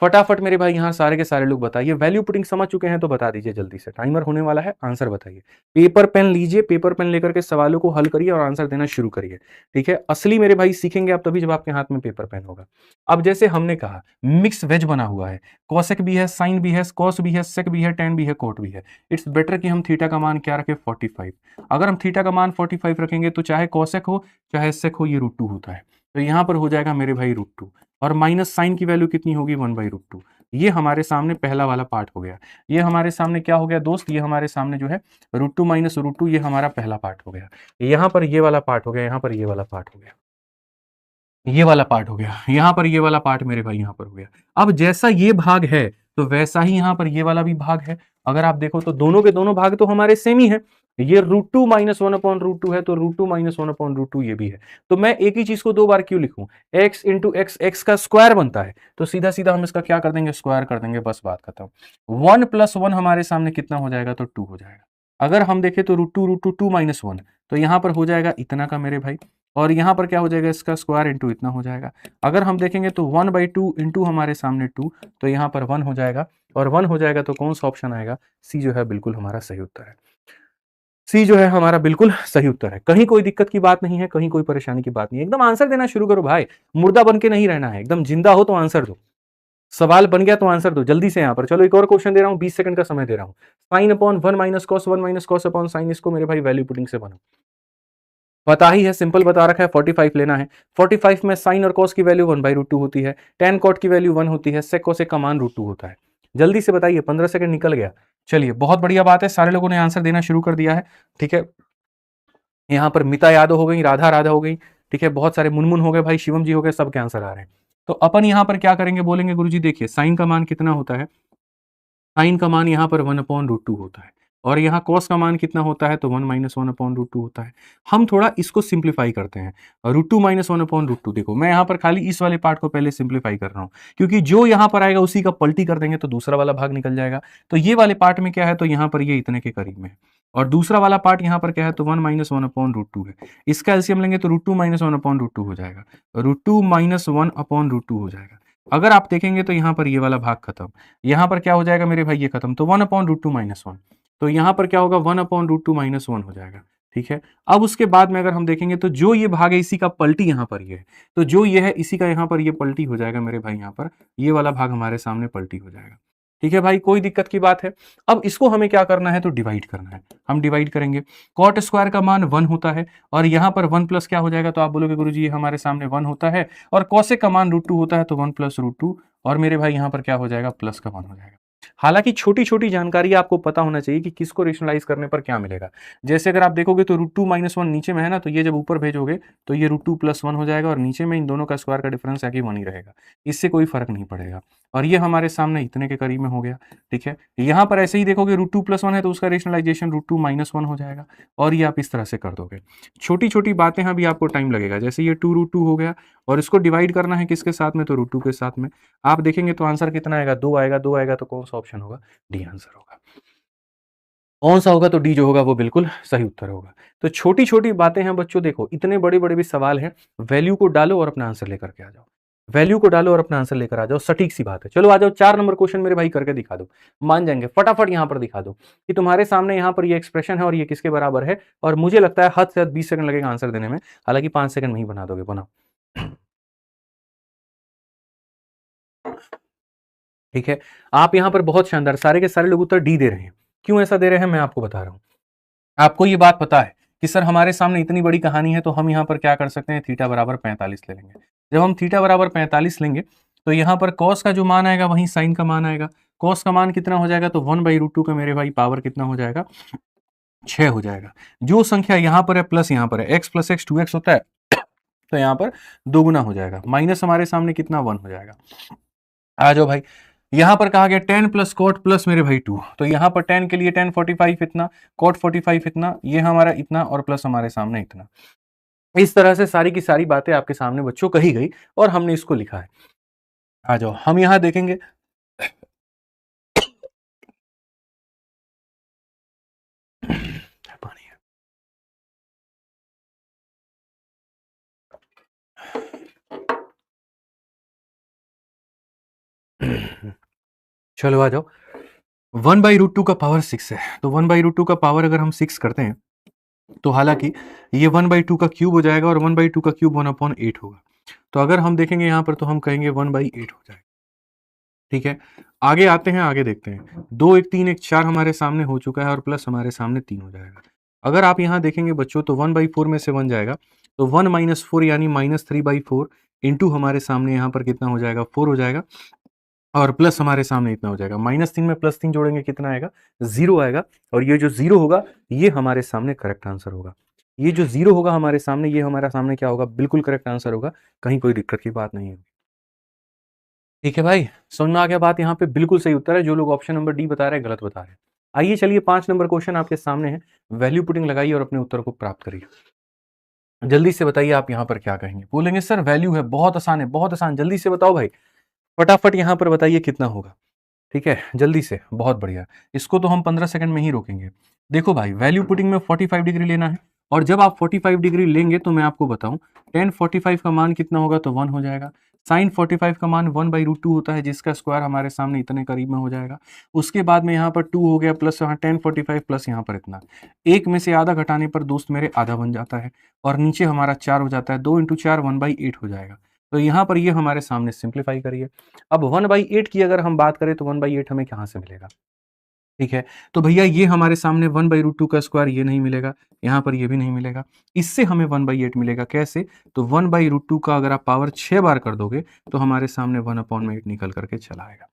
फटाफट मेरे भाई। यहाँ सारे के सारे लोग बताइए, वैल्यू पुटिंग समझ चुके हैं तो बता दीजिए जल्दी से, टाइमर होने वाला है, आंसर बताइए। पेपर पेन लीजिए, पेपर पेन लेकर के सवालों को हल करिए और आंसर देना शुरू करिए। ठीक है, असली मेरे भाई सीखेंगे आप तभी जब आपके हाथ में पेपर पेन होगा। अब जैसे हमने कहा मिक्स वेज बना हुआ है, कॉसेक भी है, साइन भी है, कॉस भी है, सेक भी है, टेन भी है, कोट भी है। इट्स बेटर कि हम थीटा का मान क्या रखें, 45। अगर हम थीटा का मान 45 रखेंगे तो चाहे कॉसेक हो चाहे सेक हो, ये √2 होता है। तो यहाँ पर हो जाएगा मेरे भाई √2, और माइनस साइन की वैल्यू कितनी होगी, 1/√2। ये हमारे सामने पहला वाला पार्ट हो गया। ये हमारे सामने क्या हो गया दोस्त, ये हमारे सामने जो है √2 माइनस √2, ये हमारा पहला पार्ट हो गया। यहाँ पर ये वाला पार्ट हो गया, यहाँ पर ये वाला पार्ट हो गया, ये वाला पार्ट हो गया, यहाँ पर ये वाला पार्ट मेरे भाई यहाँ पर हो गया। अब जैसा ये भाग है तो वैसा ही यहाँ पर ये वाला भी भाग है। अगर आप देखो तो दोनों के दोनों भाग तो हमारे सेम ही है। ये √2 माइनस 1/√2 है तो √2 माइनस 1/√2 ये भी है। तो मैं एक ही चीज को 2 बार क्यों लिखूं, x इंटू एक्स, एक्स का स्क्वायर बनता है तो सीधा सीधा हम इसका क्या कर देंगे, स्क्वायर कर देंगे, बस बात खत्म। 1 + 1 हमारे सामने कितना हो जाएगा, तो 2 हो जाएगा। अगर हम देखें तो √2 2 माइनस 1, तो यहाँ पर हो जाएगा इतना का मेरे भाई, और यहाँ पर क्या हो जाएगा, इसका स्क्वायर इंटू इतना हो जाएगा। अगर हम देखेंगे तो 1/2 इंटू हमारे सामने 2, तो यहाँ पर 1 हो जाएगा, और 1 हो जाएगा तो कौन सा ऑप्शन आएगा, सी जो है बिल्कुल हमारा सही उत्तर है। सी जो है हमारा बिल्कुल सही उत्तर है। कहीं कोई दिक्कत की बात नहीं है, कहीं कोई परेशानी की बात नहीं है। एकदम आंसर देना शुरू करो भाई, मुर्दा बन के नहीं रहना है, एकदम जिंदा हो तो आंसर दो, सवाल बन गया तो आंसर दो जल्दी से यहाँ पर। चलो एक और क्वेश्चन दे रहा हूँ, 20 सेकंड का समय दे रहा हूँ। Sine upon 1 minus cos, 1 minus cos upon sign, इसको मेरे भाई वैल्यू पुटिंग से बनो। पता ही है, सिंपल बता रखा है, 45 लेना है। 45 में साइन और कॉस की वैल्यू 1/√2 होती है, टेन कॉट की वैल्यू 1 होती है, सेक कोसेक का मान √2 होता है। जल्दी से बताइए, 15 सेकंड निकल गया। चलिए बहुत बढ़िया बात है, सारे लोगों ने आंसर देना शुरू कर दिया है। ठीक है, यहाँ पर मिता यादव हो गई, राधा राधा हो गई, ठीक है, बहुत सारे मुनमुन हो गए भाई, शिवम जी हो गए, सबके आंसर आ रहे हैं। तो अपन यहाँ पर क्या करेंगे, बोलेंगे गुरुजी देखिए साइन का मान कितना होता है, साइन का मान यहाँ पर 1/√2 होता है, और यहाँ कॉस का मान कितना होता है, तो 1 माइनस 1/√2 होता है। हम थोड़ा इसको सिंप्लीफाई करते हैं, √2 माइनस 1/√2। देखो मैं यहाँ पर खाली इस वाले पार्ट को पहले सिंप्लीफाई कर रहा हूँ, क्योंकि जो यहाँ पर आएगा उसी का पलटी कर देंगे तो दूसरा वाला भाग निकल जाएगा। तो ये वाले पार्ट में क्या है, तो यहाँ पर ये इतने के करीब में, और दूसरा वाला पार्ट यहाँ पर क्या है, तो 1 माइनस 1 अपॉन रूट 2 है। इसका एलसीएम लेंगे तो रूट 2 माइनस 1 अपॉन रूट 2 हो जाएगा, रूट 2 माइनस 1 अपॉन रूट 2 हो जाएगा। अगर आप देखेंगे तो यहाँ पर ये वाला भाग खत्म, यहाँ पर क्या हो जाएगा मेरे भाई, ये खत्म, तो 1 अपॉन रूट 2 माइनस 1, तो यहाँ पर क्या होगा, 1 अपॉन रूट 2 माइनस 1 हो जाएगा। ठीक है, अब उसके बाद में अगर हम देखेंगे तो जो ये भाग है इसी का पलटी यहाँ पर ये है, तो जो ये है इसी का यहाँ पर ये पलटी हो जाएगा मेरे भाई, यहाँ पर ये वाला भाग हमारे सामने पलटी हो जाएगा। ठीक है भाई, कोई दिक्कत की बात है। अब इसको हमें क्या करना है, तो डिवाइड करना है। हम डिवाइड करेंगे, कॉट स्क्वायर का मान 1 होता है और यहाँ पर 1 प्लस क्या हो जाएगा, तो आप बोलोगे गुरुजी ये हमारे सामने 1 होता है और कॉसेक का मान रूट 2 होता है, तो 1 प्लस रूट 2 और मेरे भाई यहाँ पर क्या हो जाएगा, प्लस का 1 हो जाएगा। हालांकि छोटी छोटी जानकारी आपको पता होना चाहिए कि किसको रेशनलाइज करने पर क्या मिलेगा। जैसे अगर आप देखोगे तो रूट 2 माइनस 1 नीचे में है ना, तो ये जब ऊपर भेजोगे तो ये रूट 2 प्लस 1 हो जाएगा और नीचे में इन दोनों का स्क्वायर का डिफरेंस आगे 1 ही रहेगा, इससे कोई फर्क नहीं पड़ेगा। और ये हमारे सामने इतने के करीब में हो गया। ठीक है, यहाँ पर ऐसे ही देखोगे रूट 2 प्लस 1 है तो उसका रेशनलाइजेशन रूट 2 माइनस 1 हो जाएगा और ये आप इस तरह से कर दोगे। छोटी छोटी बातें हैं, अभी आपको टाइम लगेगा। जैसे ये 2 रूट 2 हो गया और इसको डिवाइड करना है किसके साथ में, तो रूट 2 के साथ में। आप देखेंगे तो आंसर कितना आएगा, 2 आएगा। 2 आएगा तो कौन सा ऑप्शन होगा, डी आंसर होगा। कौन सा होगा, तो डी जो होगा वो बिल्कुल सही उत्तर होगा। तो छोटी छोटी बातें हैं बच्चों, देखो इतने बड़े बड़े भी सवाल हैं, वैल्यू को डालो और अपना आंसर लेकर के आ जाओ, वैल्यू को डालो और अपना आंसर लेकर आ जाओ, सटीक सी बात है। चलो आ जाओ, 4 नंबर क्वेश्चन मेरे भाई करके दिखा दो, मान जाएंगे। फटाफट यहां पर दिखा दो कि तुम्हारे सामने यहां पर ये एक्सप्रेशन है और ये किसके बराबर है, और मुझे लगता है हद से हद 20 सेकंड लगेगा आंसर देने में, हालांकि 5 सेकंड में ही बना दोगे। बनाओ। ठीक है, आप यहां पर बहुत शानदार, सारे के सारे लोग उत्तर डी दे रहे हैं। क्यों ऐसा दे रहे हैं मैं आपको बता रहा हूं। आपको ये बात पता है कि सर हमारे सामने इतनी बड़ी कहानी है तो हम यहाँ पर क्या कर सकते हैं, थीटा बराबर 45 ले लेंगे। जब हम थीटा बराबर 45 लेंगे तो यहाँ पर कॉस का जो मान आएगा वहीं साइन का मान आएगा। कॉस का मान कितना हो जाएगा, तो 1/√2 का मेरे भाई पावर कितना हो जाएगा, 6 हो जाएगा। जो संख्या यहाँ पर है प्लस यहाँ पर है, x प्लस एक्स 2x होता है, तो यहाँ पर दोगुना हो जाएगा। माइनस हमारे सामने कितना, 1 हो जाएगा। आ जाओ भाई, यहां पर कहा गया 10 प्लस कॉट प्लस मेरे भाई 2, तो यहां पर 10 के लिए 10 45 इतना, कॉट 45 इतना, ये हमारा इतना और प्लस हमारे सामने इतना। इस तरह से सारी की सारी बातें आपके सामने बच्चों कही गई और हमने इसको लिखा है। आ जाओ, हम यहां देखेंगे पानी है। चलो आ जाओ, 1/√2 का पावर 6 है, तो 1/√2 का पावर अगर हम 6 करते हैं तो हालांकि ये 1/2 का क्यूब हो जाएगा और 1/2 का क्यूब 1/8 होगा। तो अगर हम देखेंगे यहाँ पर तो हम कहेंगे 1/8 हो जाएगा। ठीक है, आगे आते हैं, आगे देखते हैं। 2 1 3 1 4 हमारे सामने हो चुका है और प्लस हमारे सामने 3 हो जाएगा। अगर आप यहाँ देखेंगे बच्चों तो 1/4 में से 1 जाएगा, तो 1 माइनस 4 यानी माइनस 3/4 इंटू हमारे सामने यहाँ पर कितना हो जाएगा, 4 हो जाएगा और प्लस हमारे सामने इतना हो जाएगा। -3 में +3 जोड़ेंगे कितना आएगा, 0 आएगा और ये जो 0 होगा ये हमारे सामने करेक्ट आंसर होगा। ये जो 0 होगा हमारे सामने, ये हमारा सामने क्या होगा, बिल्कुल करेक्ट आंसर होगा, कहीं कोई दिक्कत की बात नहीं है। ठीक है भाई, समझ में आ गया बात, यहाँ पे बिल्कुल सही उत्तर है। जो लोग ऑप्शन नंबर डी बता रहे हैं गलत बता रहे हैं। आइए चलिए 5 नंबर क्वेश्चन आपके सामने है, वैल्यू पुटिंग लगाइए और अपने उत्तर को प्राप्त करिए। जल्दी से बताइए आप यहाँ पर क्या कहेंगे, बोलेंगे सर वैल्यू है, बहुत आसान है, बहुत आसान, जल्दी से बताओ भाई, फटाफट यहाँ पर बताइए कितना होगा। ठीक है, जल्दी से, बहुत बढ़िया। इसको तो हम 15 सेकंड में ही रोकेंगे। देखो भाई, वैल्यू पुटिंग में 45 डिग्री लेना है और जब आप 45 डिग्री लेंगे तो मैं आपको बताऊं, tan 45 का मान कितना होगा, तो 1 हो जाएगा। sin 45 का मान 1/√2 होता है, जिसका स्क्वायर हमारे सामने इतने करीब में हो जाएगा। उसके बाद में यहाँ पर 2 हो गया प्लस यहाँ tan 45 प्लस यहाँ पर इतना, एक में से आधा घटाने पर दोस्त मेरे आधा बन जाता है और नीचे हमारा 4 हो जाता है। 2 × 4 1/8 हो जाएगा। तो यहाँ पर ये हमारे सामने सिंप्लीफाई करिए। अब 1/8 की अगर हम बात करें तो 1/8 हमें कहाँ से मिलेगा। ठीक है, तो भैया ये हमारे सामने 1/√2 का स्क्वायर ये नहीं मिलेगा, यहाँ पर ये भी नहीं मिलेगा, इससे हमें 1/8 मिलेगा। कैसे, तो 1/√2 का अगर आप पावर 6 बार कर दोगे तो हमारे सामने 1/8 निकल करके चला आएगा,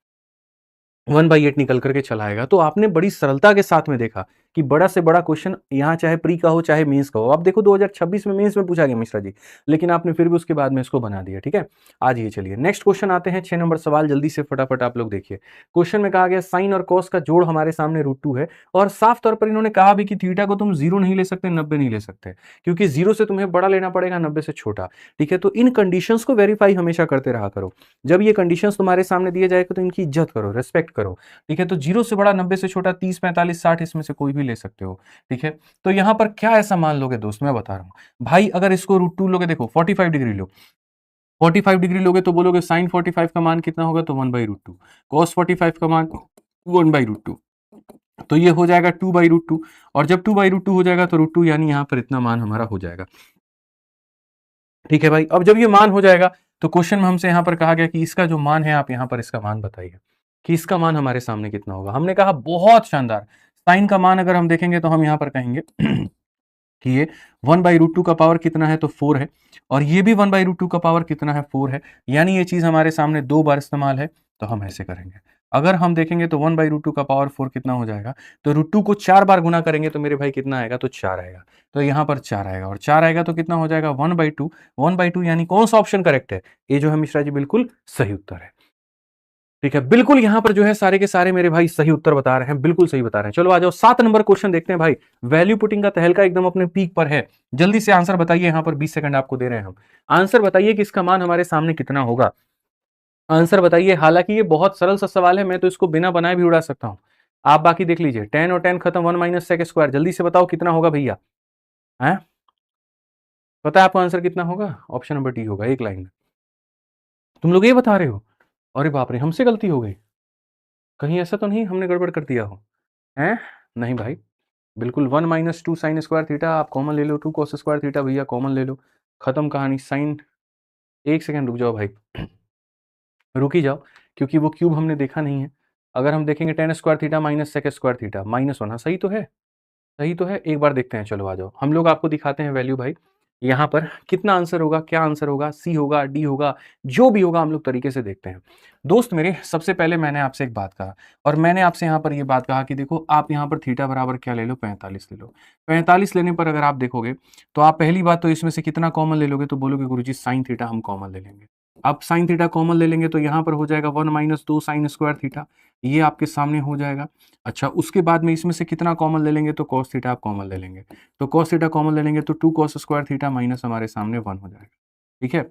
1/8 निकल करके चला आएगा। तो आपने बड़ी सरलता के साथ में देखा कि बड़ा से बड़ा क्वेश्चन यहाँ चाहे प्री का हो चाहे मेंस का हो, आप देखो 2026 में मेंस में पूछा गया मिश्रा जी, लेकिन आपने फिर भी उसके बाद में इसको बना दिया। ठीक है, आज ये चलिए नेक्स्ट क्वेश्चन आते हैं। 6 नंबर सवाल, जल्दी से फटाफट आप लोग देखिए। क्वेश्चन में कहा गया साइन और कॉस का जोड़ हमारे सामने √2 है और साफ तौर पर इन्होंने कहा भी कि थीटा को तुम 0 नहीं ले सकते, 90 नहीं ले सकते, क्योंकि 0 से तुम्हें बड़ा लेना पड़ेगा, 90 से छोटा। ठीक है, तो इन कंडीशंस को वेरीफाई हमेशा करते रहा करो। जब ये कंडीशंस तुम्हारे सामने दिए जाएगा तो इनकी इज्जत करो, रेस्पेक्ट करो। ठीक है, तो 0 से बड़ा, 90 से छोटा, 30 45 60 इसमें से कोई भी ले सकते हो, ठीक है। तो यहाँ पर क्या ऐसा मान लोगे दोस्त, मैं बता रहा हूँ भाई, अगर इसको √2 लोगे, देखो 45 डिग्री लो, 45 डिग्री लोगे तो बोलोगे साइन 45 का मान कितना होगा, तो 1/√2, कॉस 45 का मान 1/√2, तो ये हो जाएगा 2/√2, और जब 2/√2 हो जाएगा तो √2 यानी यहाँ पर इतना मान हमारा हो जाएगा, ठीक है भाई। अब जब ये मान हो जाएगा तो क्वेश्चन में हमसे यहाँ पर कहा गया कि इसका जो मान है आप यहाँ पर इसका मान बताइए कि इसका मान हमारे सामने कितना होगा। हमने कहा बहुत शानदार, साइन का मान अगर हम देखेंगे तो हम यहाँ पर कहेंगे कि ये 1/√2 का पावर कितना है, तो 4 है, और ये भी 1/√2 का पावर कितना है, 4 है, यानी ये चीज हमारे सामने 2 बार इस्तेमाल है, तो हम ऐसे करेंगे। अगर हम देखेंगे तो 1/√2 का पावर 4 कितना हो जाएगा, तो √2 को 4 बार गुना करेंगे तो मेरे भाई कितना आएगा, तो 4 आएगा, तो यहाँ पर 4 आएगा, और 4 आएगा तो कितना हो जाएगा, 1/2, 1/2 यानी कौन सा ऑप्शन करेक्ट है, ये जो है मिश्रा जी बिल्कुल सही उत्तर है, ठीक है। बिल्कुल यहाँ पर जो है सारे के सारे मेरे भाई सही उत्तर बता रहे हैं, बिल्कुल सही बता रहे हैं। चलो आ जाओ 7 नंबर क्वेश्चन देखते हैं भाई, वैल्यू पुटिंग का तहलका एकदम अपने पीक पर है, जल्दी से आंसर बताइए, यहाँ पर 20 सेकंड आपको दे रहे हैं हम, आंसर बताइए कि इसका मान हमारे सामने कितना होगा, आंसर बताइए। हालांकि ये बहुत सरल सा सवाल है, मैं तो इसको बिना बनाए भी उड़ा सकता हूं, आप बाकी देख लीजिए, 10 और 10 खत्म, 1 माइनस सेक स्क्वायर, जल्दी से बताओ कितना होगा भैया, है पता है आपको आंसर कितना होगा, ऑप्शन नंबर डी होगा, एक लाइन में। तुम लोग ये बता रहे हो, अरे बाप रे हमसे गलती हो गई, कहीं ऐसा तो नहीं हमने गड़बड़ कर दिया हो, है नहीं भाई, बिल्कुल 1 माइनस 2 साइन स्क्वायर थीटा, आप कॉमन ले लो, 2 कॉस स्क्वायर थीटा भैया कॉमन ले लो, खत्म कहानी। साइन, एक सेकंड रुक जाओ भाई, रुक ही जाओ, क्योंकि वो क्यूब हमने देखा नहीं है। अगर हम देखेंगे tan square theta minus sec square theta -1, हाँ सही तो है, सही तो है, एक बार देखते हैं, चलो आ जाओ, हम लोग आपको दिखाते हैं वैल्यू भाई, यहाँ पर कितना आंसर होगा, क्या आंसर होगा, सी होगा, डी होगा, जो भी होगा हम लोग तरीके से देखते हैं। दोस्त मेरे, सबसे पहले मैंने आपसे एक बात कहा, और मैंने आपसे यहाँ पर ये बात कहा कि देखो आप यहाँ पर थीटा बराबर क्या ले लो, 45 ले लो, 45 लेने पर अगर आप देखोगे तो आप पहली बात तो इसमें से कितना कॉमन ले लोगे, तो बोलोगे गुरुजी साइन थीटा हम कॉमन ले लेंगे। अब साइन थीटा कॉमन ले लेंगे तो यहाँ पर हो जाएगा 1 माइनस 2 साइन स्क्वायर थीटा, ये आपके सामने हो जाएगा। अच्छा, उसके बाद में इसमें से कितना कॉमन ले लेंगे, तो कॉस थीटा आप कॉमन ले लेंगे, तो कॉस थीटा कॉमन ले लेंगे तो 2 कॉस स्क्वायर थीटा माइनस हमारे सामने 1 हो जाएगा, ठीक है।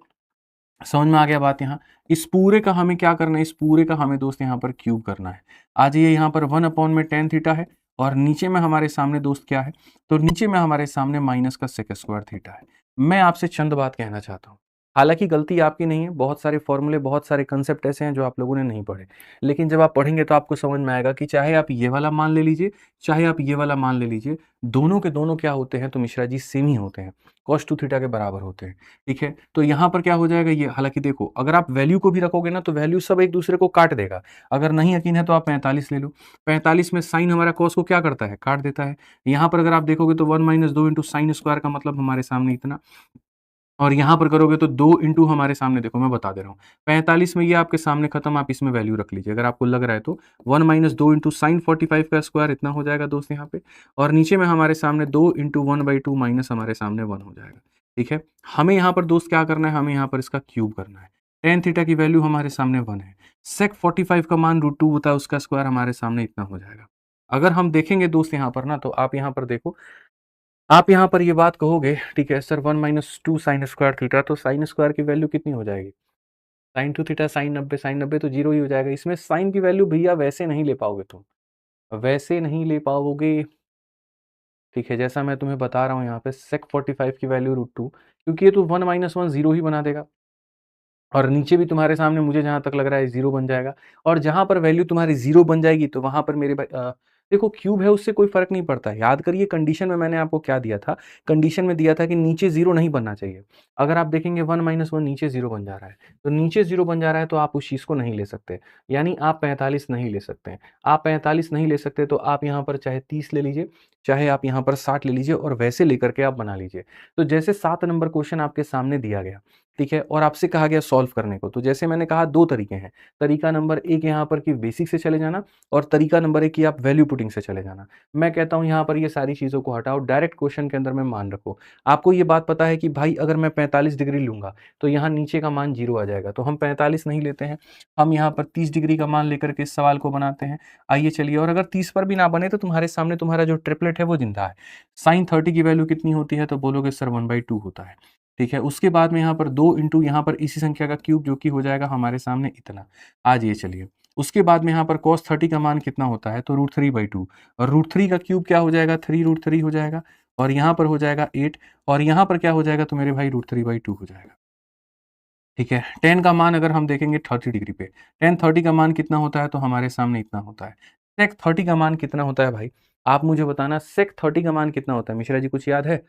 समझ में आ गया बात। यहाँ इस पूरे का हमें क्या करना है, इस पूरे का हमें दोस्त यहाँ पर क्यूब करना है। आज ये यहाँ पर 1/tan थीटा है, और नीचे में हमारे सामने दोस्त क्या है, तो नीचे में हमारे सामने माइनस का सेक स्क्वायर थीटा है। मैं आपसे चंद बात कहना चाहता हूँ, हालांकि गलती आपकी नहीं है, बहुत सारे फॉर्मूले, बहुत सारे कंसेप्ट ऐसे हैं जो आप लोगों ने नहीं पढ़े, लेकिन जब आप पढ़ेंगे तो आपको समझ में आएगा कि चाहे आप ये वाला मान ले लीजिए, चाहे आप ये वाला मान ले लीजिए, दोनों के दोनों क्या होते हैं, तो मिश्रा जी सेम ही होते हैं, cos 2 थीटा के बराबर होते हैं, ठीक है। तो यहाँ पर क्या हो जाएगा, ये हालांकि देखो अगर आप वैल्यू को भी रखोगे ना तो वैल्यू सब एक दूसरे को काट देगा, अगर नहीं यकीन है तो आप 45 ले लो, 45 में साइन हमारा cos को क्या करता है, काट देता है। यहाँ पर अगर आप देखोगे तो 1 माइनस 2 इंटू साइन स्क्वायर का मतलब हमारे सामने इतना, और यहाँ पर करोगे तो 2 इंटू हमारे सामने, देखो मैं बता दे रहा हूँ, 45 में ये आपके सामने खत्म, आप इसमें वैल्यू रख लीजिए अगर आपको लग रहा है तो, 1 माइनस 2 इंटू साइन 45 का स्क्वायर इतना हो जाएगा दोस्त यहाँ पे, और नीचे में हमारे सामने 2 इंटू 1/2 माइनस हमारे सामने 1 हो जाएगा, ठीक है। हमें यहाँ पर दोस्त क्या करना है, हमें यहाँ पर इसका क्यूब करना है। टेन थीटा की वैल्यू हमारे सामने 1 है, सेक 45 का मान √2 होता है, उसका स्क्वायर हमारे सामने इतना हो जाएगा। अगर हम देखेंगे दोस्त यहाँ पर ना, तो आप यहाँ पर देखो, आप यहाँ पर ये बात कहोगे, ठीक है sir 1 minus 2 sine square theta, तो साइन स्क्वायर की वैल्यू कितनी हो जाएगी, साइन 2 थीटा साइन 90, साइन 90 तो जीरो ही हो जाएगा, इसमें साइन की वैल्यू भैया वैसे नहीं ले पाओगे तुम, वैसे नहीं ले पाओगे, ठीक है। जैसा मैं तुम्हें बता रहा हूँ यहाँ पे सेक 45 की वैल्यू √2, क्योंकि ये तो 1 माइनस 1 जीरो ही बना देगा, और नीचे भी तुम्हारे सामने मुझे जहाँ तक लग रहा है जीरो बन जाएगा, और जहाँ पर वैल्यू तुम्हारी जीरो बन जाएगी तो वहाँ पर मेरे भाई देखो क्यूब है उससे कोई फर्क नहीं पड़ता, याद करिए कंडीशन में मैंने आपको क्या दिया था, कंडीशन में दिया था कि नीचे जीरो नहीं बनना चाहिए। अगर आप देखेंगे 1 माइनस 1 नीचे जीरो बन जा रहा है, तो नीचे जीरो बन जा रहा है तो आप उस चीज़ को नहीं ले सकते, यानी आप 45 नहीं ले सकते हैं। आप 45 नहीं ले सकते तो आप यहाँ पर चाहे 30 ले लीजिए, चाहे आप यहाँ पर 60 ले लीजिए, और वैसे लेकर के आप बना लीजिए। तो जैसे 7 नंबर क्वेश्चन आपके सामने दिया गया, ठीक है, और आपसे कहा गया सॉल्व करने को, तो जैसे मैंने कहा 2 तरीके हैं, तरीका नंबर 1 यहाँ पर कि बेसिक से चले जाना, और तरीका नंबर 1 कि आप वैल्यू पुटिंग से चले जाना। मैं कहता हूँ यहाँ पर ये सारी चीज़ों को हटाओ, डायरेक्ट क्वेश्चन के अंदर में मान रखो। आपको ये बात पता है कि भाई अगर मैं 45 डिग्री लूँगा तो यहाँ नीचे का मान 0 आ जाएगा, तो हम 45 नहीं लेते हैं, हम यहाँ पर 30 डिग्री का मान लेकर के इस सवाल को बनाते हैं। आइए चलिए, और अगर 30 पर भी ना बने तो तुम्हारे सामने तुम्हारा जो ट्रिपलेट है वो जिंदा है। साइन 30 की वैल्यू कितनी होती है, तो बोलोगे सर 1/2 होता है, ठीक है। उसके बाद में यहाँ पर 2 इंटू यहाँ पर इसी संख्या का क्यूब, जो कि हो जाएगा हमारे सामने इतना। आज ये चलिए, उसके बाद में यहाँ पर cos 30 का मान कितना होता है, तो √3/2 और √3 का क्यूब क्या हो जाएगा, 3√3 हो जाएगा और यहाँ पर हो जाएगा 8 और यहाँ पर क्या हो जाएगा, तो मेरे भाई √3/2 हो जाएगा। ठीक है, tan का मान अगर हम देखेंगे 30 डिग्री पे, tan 30 का मान कितना होता है, तो हमारे सामने इतना होता है। sec 30 का मान कितना होता है भाई, आप मुझे बताना, sec 30 का मान कितना होता है, मिश्रा जी कुछ याद है?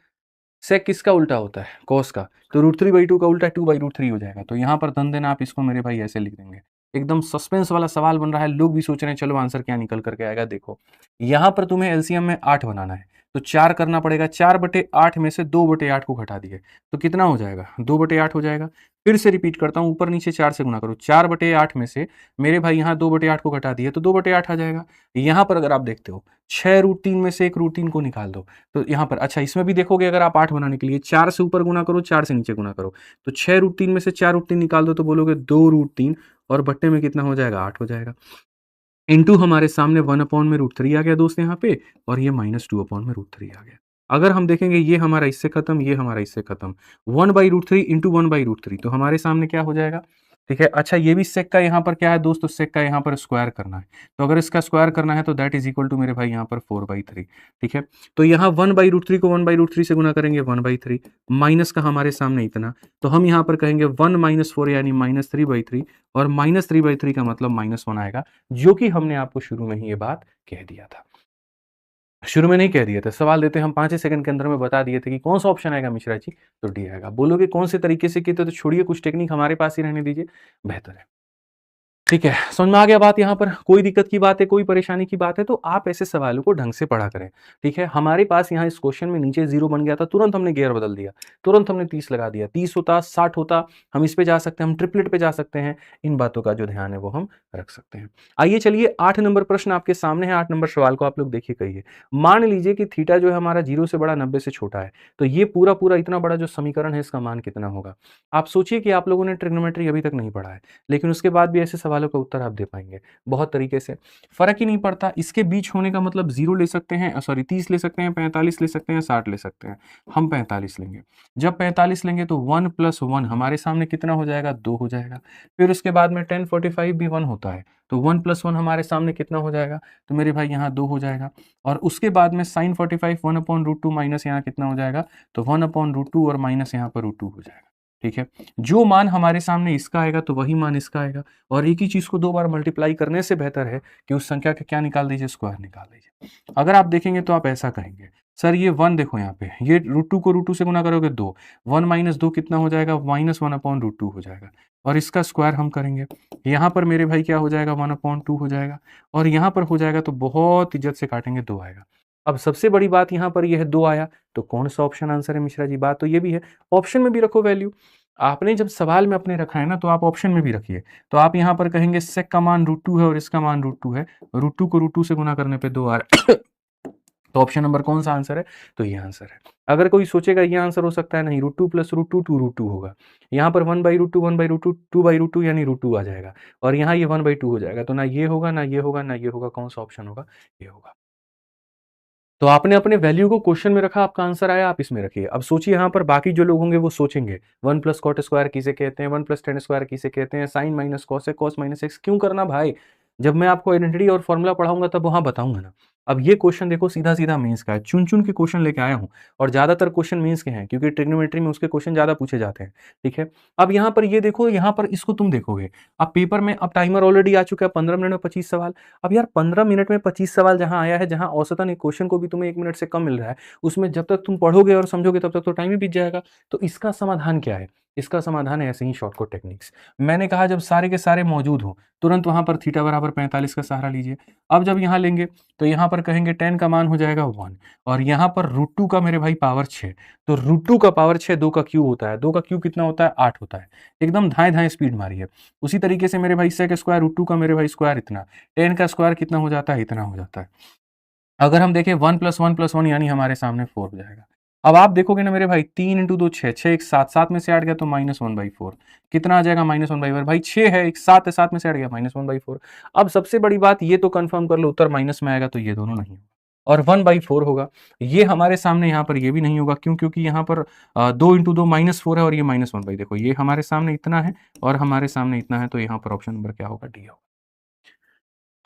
sec किसका उल्टा होता है, cos का, तो √3/2 का उल्टा 2/√3 हो जाएगा। तो यहाँ पर धन देना, आप इसको मेरे भाई ऐसे लिख देंगे। एकदम सस्पेंस वाला सवाल बन रहा है, लोग भी सोच रहे हैं चलो आंसर क्या निकल करके आएगा। देखो यहाँ पर तुम्हें एलसीएम में 8 बनाना है, तो 4 करना पड़ेगा, 4/8 में से 2/8 को घटा दिए तो कितना हो जाएगा, 2/8 हो जाएगा। फिर से रिपीट करता हूँ, ऊपर नीचे 4 से गुना करो, 4/8 में से मेरे भाई यहाँ 2/8 को घटा दिए तो 2/8 आ जाएगा। यहाँ पर अगर आप देखते हो 6√3 में से एक √3 को निकाल दो, तो यहाँ पर अच्छा इसमें भी देखोगे, अगर आप 8 बनाने के लिए 4 से ऊपर गुना करो, 4 से नीचे गुना करो, तो 6√3 में से 4√3 निकाल दो तो बोलोगे 2√3 और बट्टे में कितना हो जाएगा, 8 हो जाएगा। इंटू हमारे सामने 1 में √3 आ गया दोस्त यहाँ पे, और ये -2 में √3 आ गया। अगर हम देखेंगे ये हमारा इससे खत्म, ये हमारा इससे खत्म, 1/√3 इंटू 1/√3 तो हमारे सामने क्या हो जाएगा, ठीक है। अच्छा ये भी सेक का यहाँ पर क्या है दोस्तों, सेक का यहाँ पर स्क्वायर करना है, तो अगर इसका स्क्वायर करना है तो दैट इज इक्वल टू मेरे भाई यहाँ पर 4/3। ठीक है, तो यहाँ 1/√3 को 1/√3 से गुना करेंगे, 1/3 माइनस का हमारे सामने इतना, तो हम यहाँ पर कहेंगे 1 - 4 यानी -3/3 और -3/3 का मतलब -1 आएगा, जो कि हमने आपको शुरू में ही ये बात कह दिया था। शुरू में नहीं कह दिया था, सवाल देते हम 5 ही सेकंड के अंदर में बता दिए थे कि कौन सा ऑप्शन आएगा मिश्रा जी, तो डी आएगा। बोलोगे कौन से तरीके से किए थे, तो छोड़िए कुछ टेक्निक हमारे पास ही रहने दीजिए, बेहतर है। ठीक है, समझ में आ गया बात। यहाँ पर कोई दिक्कत की बात है, कोई परेशानी की बात है, तो आप ऐसे सवालों को ढंग से पढ़ा करें। ठीक है, हमारे पास यहाँ इस क्वेश्चन में नीचे 0 बन गया था, तुरंत हमने गियर बदल दिया, तुरंत हमने 30 लगा दिया, 30 होता, 60 होता, हम इस पे जा सकते हैं, हम ट्रिपलेट पे जा सकते हैं। इन बातों का जो ध्यान है वो हम रख सकते हैं। आइए चलिए 8 नंबर प्रश्न आपके सामने है, 8 नंबर सवाल को आप लोग देखिए, कहिए। मान लीजिए कि थीटा जो है हमारा 0 से बड़ा 90 से छोटा है, तो ये पूरा इतना बड़ा जो समीकरण है इसका मान कितना होगा। आप सोचिए कि आप लोगों ने ट्रिग्नोमेट्री अभी तक नहीं पढ़ा है, लेकिन उसके बाद भी ऐसे सवालों का उत्तर आप दे पाएंगे बहुत तरीके से, फर्क ही नहीं पड़ता। इसके बीच होने का मतलब 0 ले सकते हैं, सॉरी 30 ले सकते हैं, 45 ले सकते हैं, 60 ले सकते हैं। हम 45 लेंगे। जब 45 लेंगे तो 1 + 1 हमारे सामने कितना हो जाएगा, 2 हो जाएगा। फिर उसके बाद में tan 45 भी 1 होता है, तो 1 + 1 हमारे सामने कितना हो जाएगा, तो मेरे भाई यहाँ 2 हो जाएगा। और उसके बाद में sin 45 1/√2 माइनस यहाँ कितना हो जाएगा, तो 1/√2 और माइनस यहाँ पर √2 हो जाएगा। ठीक है, जो मान हमारे सामने इसका आएगा तो वही मान इसका आएगा, और एक ही चीज को 2 बार मल्टीप्लाई करने से बेहतर है कि उस संख्या का क्या निकाल दीजिए, स्क्वायर निकाल दीजिए। अगर आप देखेंगे तो आप ऐसा कहेंगे, सर ये 1 देखो यहाँ पे, ये √2 को √2 से गुना करोगे 2, 1 - 2 कितना हो जाएगा, -1/√2 हो जाएगा, और इसका स्क्वायर हम करेंगे, यहाँ पर मेरे भाई क्या हो जाएगा, 1/2 हो जाएगा, और यहाँ पर हो जाएगा तो बहुत इज्जत से काटेंगे, 2 आएगा। अब सबसे बड़ी बात यहाँ पर यह है 2 आया, तो कौन सा ऑप्शन आंसर है मिश्रा जी, बात तो ये भी है, ऑप्शन में भी रखो वैल्यू। आपने जब सवाल में अपने रखा है ना, तो आप ऑप्शन में भी रखिए। तो आप यहाँ पर कहेंगे सेक का मान √2 है और इसका मान √2 है, √2 को √2 से गुना करने पे 2 आ रहा है। तो ऑप्शन नंबर कौन सा आंसर है, तो ये आंसर है। अगर कोई सोचेगा ये आंसर हो सकता है, नहीं, √2 + √2 2√2 होगा। यहाँ पर 1/√2 1/√2 2/√2 यानी √2 आ जाएगा, और यहाँ ये 1/2 हो जाएगा, तो ना ये होगा, ना ये होगा, ना ये होगा, कौन सा ऑप्शन होगा, ये होगा। तो आपने अपने वैल्यू को क्वेश्चन में रखा, आपका आंसर आया, आप इसमें रखिए। अब सोचिए यहाँ पर बाकी जो लोग होंगे वो सोचेंगे 1 + cot स्क्वायर किसे कहते हैं, 1 + tan स्क्वायर किसे कहते हैं, sin - cos है, cos - x क्यों करना भाई, जब मैं आपको आइडेंटिटी और फॉर्मूला पढ़ाऊंगा तब वहां बताऊंगा ना। अब ये क्वेश्चन देखो सीधा सीधा मेंस का है, चुन चुन के क्वेश्चन लेके आया हूँ, और ज्यादातर क्वेश्चन मेंस के हैं क्योंकि ट्रिग्नोमेट्री में उसके क्वेश्चन ज्यादा पूछे जाते हैं। ठीक है, अब यहाँ पर ये देखो, यहाँ पर इसको तुम देखोगे, अब पेपर में अब टाइमर ऑलरेडी आ चुका है, 15 मिनट में 25 सवाल। अब यार 15 मिनट में 25 सवाल जहां आया है, जहां औसतन एक क्वेश्चन को भी तुम्हें 1 मिनट से कम मिल रहा है, उसमें जब तक तुम पढ़ोगे और समझोगे तब तक तो टाइम ही बीत जाएगा। तो इसका समाधान क्या है, इसका समाधान है ऐसे ही शॉर्टकट टेक्निक्स। मैंने कहा जब सारे के सारे मौजूद हो, तुरंत वहां पर थीटा बराबर 45 का सहारा लीजिए। अब जब यहाँ लेंगे तो यहाँ पर कहेंगे tan का मान हो जाएगा 1, और यहाँ पर √2 का मेरे भाई पावर 6, तो √2 का पावर 6 2 का क्यूब होता है, 2 का क्यूब कितना होता है, 8 होता है। एकदम धाए धाए स्पीड मारी है। उसी तरीके से मेरे भाई sec स्क्वायर √2 का मेरे भाई स्क्वायर इतना, tan का स्क्वायर कितना हो जाता है, इतना हो जाता है। अगर हम देखें 1 + 1 + 1 यानी हमारे सामने 4 हो जाएगा। अब आप देखोगे ना मेरे भाई, 3 × 2 6, 6 एक 7, 7 में से हट गया तो -1/4, कितना आ जाएगा, -1/4। भाई 6 है, एक 7 है, 7 में से हट गया -1/4। अब सबसे बड़ी बात ये तो कंफर्म कर लो, उत्तर माइनस में आएगा, तो ये दोनों नहीं होगा, और 1/4 होगा। ये हमारे सामने यहाँ पर ये भी नहीं होगा, क्यों, क्योंकि यहाँ पर 2 × 2 -4 है, और ये -1/, देखो ये हमारे सामने इतना है और हमारे सामने इतना है, तो यहाँ पर ऑप्शन नंबर क्या होगा, डी होगा।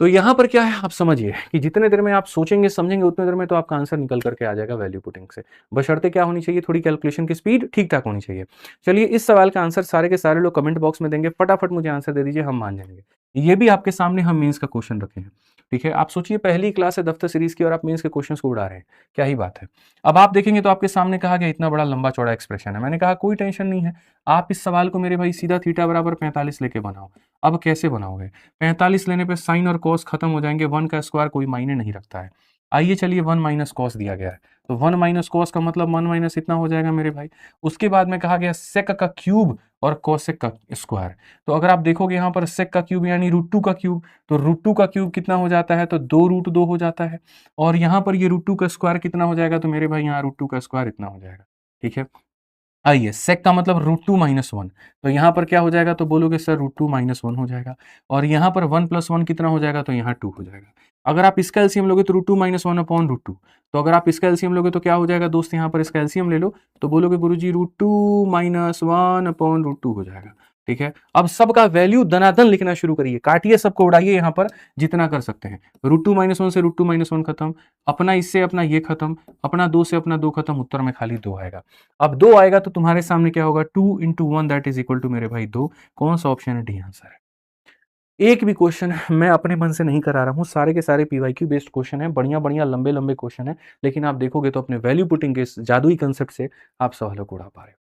तो यहाँ पर क्या है आप समझिए कि जितने देर में आप सोचेंगे समझेंगे उतने देर में तो आपका आंसर निकल करके आ जाएगा वैल्यू पुटिंग से। बशर्ते क्या होनी चाहिए, थोड़ी कैलकुलेशन की स्पीड ठीक ठाक होनी चाहिए। चलिए इस सवाल का आंसर सारे के सारे लोग कमेंट बॉक्स में देंगे, फटाफट मुझे आंसर दे दीजिए, हम मान जाएंगे। ये भी आपके सामने हम मेंस का क्वेश्चन रखे हैं। ठीक है, आप सोचिए पहली क्लास है दफ्तर सीरीज की और आप मेंस के क्वेश्चंस को उड़ा रहे हैं, क्या ही बात है। अब आप देखेंगे तो आपके सामने कहा गया इतना बड़ा लंबा चौड़ा एक्सप्रेशन है। मैंने कहा कोई टेंशन नहीं है, आप इस सवाल को मेरे भाई सीधा थीटा बराबर 45 लेके बनाओ। अब कैसे बनाओगे? 45 लेने पे साइन और कॉस खत्म हो जाएंगे, 1 का स्क्वायर कोई मायने नहीं रखता है। आइए चलिए 1 माइनस कॉस दिया गया है, तो 1 माइनस कॉस का मतलब 1 माइनस इतना हो जाएगा मेरे भाई। उसके बाद में कहा गया सेक का क्यूब और कोसेक का स्क्वायर। तो अगर आप देखोगे यहाँ पर सेक का क्यूब यानी √2 का क्यूब, तो √2 का क्यूब कितना हो जाता है, तो 2√2 हो जाता है। और यहाँ पर ये √2 का स्क्वायर कितना हो जाएगा, तो मेरे भाई यहाँ √2 का स्क्वायर इतना हो जाएगा। ठीक है, आइए सेक का मतलब √2 माइनस 1, तो यहाँ पर क्या हो जाएगा, तो बोलोगे सर √2 माइनस 1 हो जाएगा। और यहाँ पर 1 प्लस 1 कितना हो जाएगा, तो यहाँ 2 हो जाएगा। अगर आप इसका एलसीएम लोगे तो √2 माइनस 1 अपॉन √2, तो अगर आप इसका एलसीएम लोगे तो क्या हो जाएगा दोस्त, यहाँ पर इसका एलसीएम ले लो तो बोलोगे गुरुजी √2 माइनस 1 अपॉन √2 हो जाएगा। ठीक है, अब सबका वैल्यू दनादन लिखना शुरू करिए, काटिए सबको, उड़ाइए यहाँ पर जितना कर सकते हैं। √2 माइनस 1 से √2 माइनस 1 खत्म, अपना इससे अपना ये खत्म, अपना 2 से अपना 2 खत्म, उत्तर में खाली 2 आएगा। अब 2 आएगा तो तुम्हारे सामने क्या होगा, 2 into 1 that is equal to मेरे भाई 2। कौन सा ऑप्शन है, डी आंसर है। एक भी क्वेश्चन मैं अपने मन से नहीं करा रहा हूँ, सारे के सारे पीवाईक्यू बेस्ड क्वेश्चन है, बढ़िया बढ़िया लंबे लंबे क्वेश्चन है, लेकिन आप देखोगे तो अपने वैल्यू पुटिंग के इस जादुई कंसेप्ट से आप सवालों को उड़ा पा रहे हो।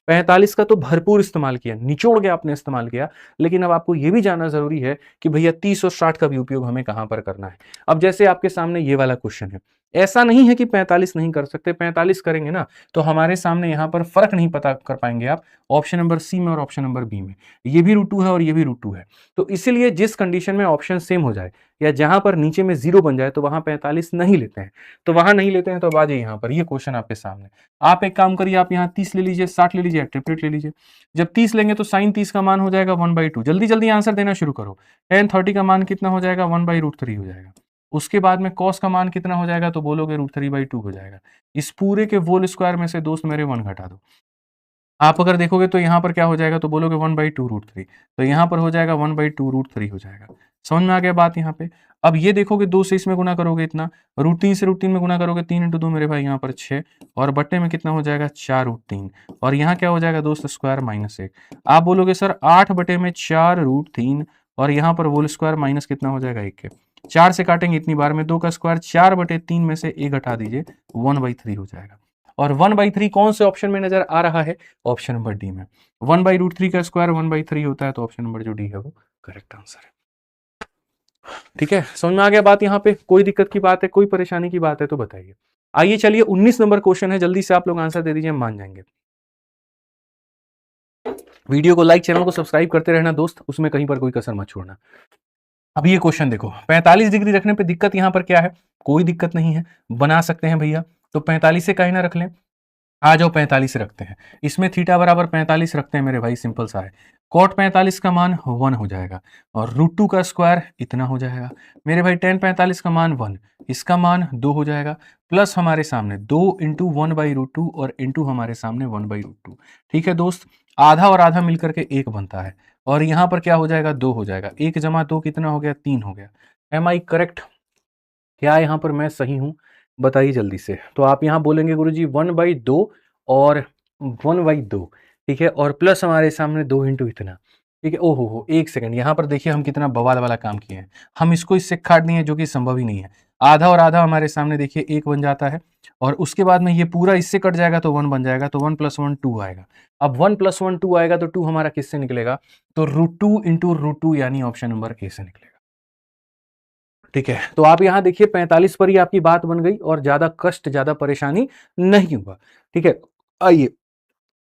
45 का तो भरपूर इस्तेमाल किया, निचोड़ के आपने इस्तेमाल किया, लेकिन अब आपको यह भी जानना जरूरी है कि भैया 30 और 60 का भी उपयोग हमें कहां पर करना है। अब जैसे आपके सामने ये वाला क्वेश्चन है, ऐसा नहीं है कि 45 नहीं कर सकते, 45 करेंगे ना तो हमारे सामने यहां पर फर्क नहीं पता कर पाएंगे आप ऑप्शन नंबर सी में और ऑप्शन नंबर बी में। ये भी √2 है और ये भी √2 है, तो इसीलिए जिस कंडीशन में ऑप्शन सेम हो जाए या जहां पर नीचे में 0 बन जाए तो वहां 45 नहीं लेते हैं। तो वहां नहीं लेते हैं तो बाजे यहां पर ये क्वेश्चन आपके सामने। आप एक काम करिए, आप यहाँ 30 ले लीजिए, 60 ले लीजिए, ट्रिपलेट ले लीजिए। जब 30 लेंगे तो साइन 30 का मान हो जाएगा 1/2। जल्दी जल्दी आंसर देना शुरू करो। tan 30 का मान कितना हो जाएगा, 1/√3 हो जाएगा। उसके बाद में cos का मान कितना हो जाएगा, तो बोलोगे √3/2 हो जाएगा। इस पूरे के होल स्क्वायर में से दोस्त मेरे 1 घटा दो। आप अगर देखोगे तो यहाँ पर क्या हो जाएगा, तो बोलोगे 1/2√3, तो यहाँ पर हो जाएगा 1/2√3 हो जाएगा। समझ में आ गया बात यहाँ पे। अब ये देखोगे 2 से इसमें गुना करोगे इतना, √3 से √3 में गुना करोगे, 3 इंटू 2 मेरे भाई यहाँ पर 6, और बट्टे में कितना हो जाएगा 4√3, और यहाँ क्या हो जाएगा दोस्त स्क्वायर -1। आप बोलोगे सर 8 बटे में 4√3, और यहाँ पर होल स्क्वायर माइनस कितना हो जाएगा 1 के, 4 से काटेंगे इतनी बार में, 2 का स्क्वायर 4/3 में से 1 घटा दीजिए, 1/3 हो जाएगा। और 1/3 कौन से ऑप्शन में नजर आ रहा है, ऑप्शन नंबर डी में। 1/√3 का स्क्वायर 1/3 होता है, तो ऑप्शन नंबर जो डी है वो करेक्ट आंसर है। ठीक है, समझ में आ गया बात यहाँ पे, कोई दिक्कत की बात है, कोई परेशानी की बात है तो बताइए। आइए चलिए 19 नंबर क्वेश्चन है, जल्दी से आप लोग आंसर दे दीजिए, हम मान जाएंगे। वीडियो को लाइक, चैनल को सब्सक्राइब करते रहना दोस्त, उसमें कहीं पर कोई कसर मत छोड़ना। अब ये क्वेश्चन देखो, 45 डिग्री रखने पे दिक्कत यहाँ पर क्या है, कोई दिक्कत नहीं है, बना सकते हैं भैया। तो 45 से कहीं ना रख लें, आ जाओ 45 रखते हैं, इसमें थीटा बराबर 45 रखते हैं मेरे भाई, सिंपल सा है। कॉट 45 का मान 1 हो जाएगा, और √2 का स्क्वायर इतना हो जाएगा मेरे भाई। tan 45 का मान 1, इसका मान 2 हो जाएगा, प्लस हमारे सामने 2 इंटू 1/√2 और इंटू हमारे सामने 1/√2। ठीक है दोस्त, आधा और आधा मिलकर के 1 बनता है, और यहाँ पर क्या हो जाएगा 2 हो जाएगा, 1 जमा 2 कितना हो गया, 3 हो गया। एम आई करेक्ट, क्या यहाँ पर मैं सही हूँ, बताइए जल्दी से। तो आप यहाँ बोलेंगे गुरुजी 1/2 और 1/2, ठीक है, और प्लस हमारे सामने 2 इंटू इतना। ठीक है, ओहो हो, एक सेकंड, यहाँ पर देखिए हम कितना बवाल वाला काम किए हैं, हम इसको इससे काट दिए जो कि संभव ही नहीं है। आधा और आधा हमारे सामने देखिए 1 बन जाता है, और उसके बाद में ये पूरा इससे कट जाएगा तो 1 बन जाएगा, तो 1 + 1 2 आएगा। अब 1 + 1 2 आएगा, तो 2 हमारा किससे निकलेगा, तो √2 इंटू √2 यानी ऑप्शन नंबर ए से निकलेगा। ठीक है, तो आप यहां देखिए 45 पर ही आपकी बात बन गई, और ज्यादा कष्ट, ज्यादा परेशानी नहीं हुआ। ठीक है, आइए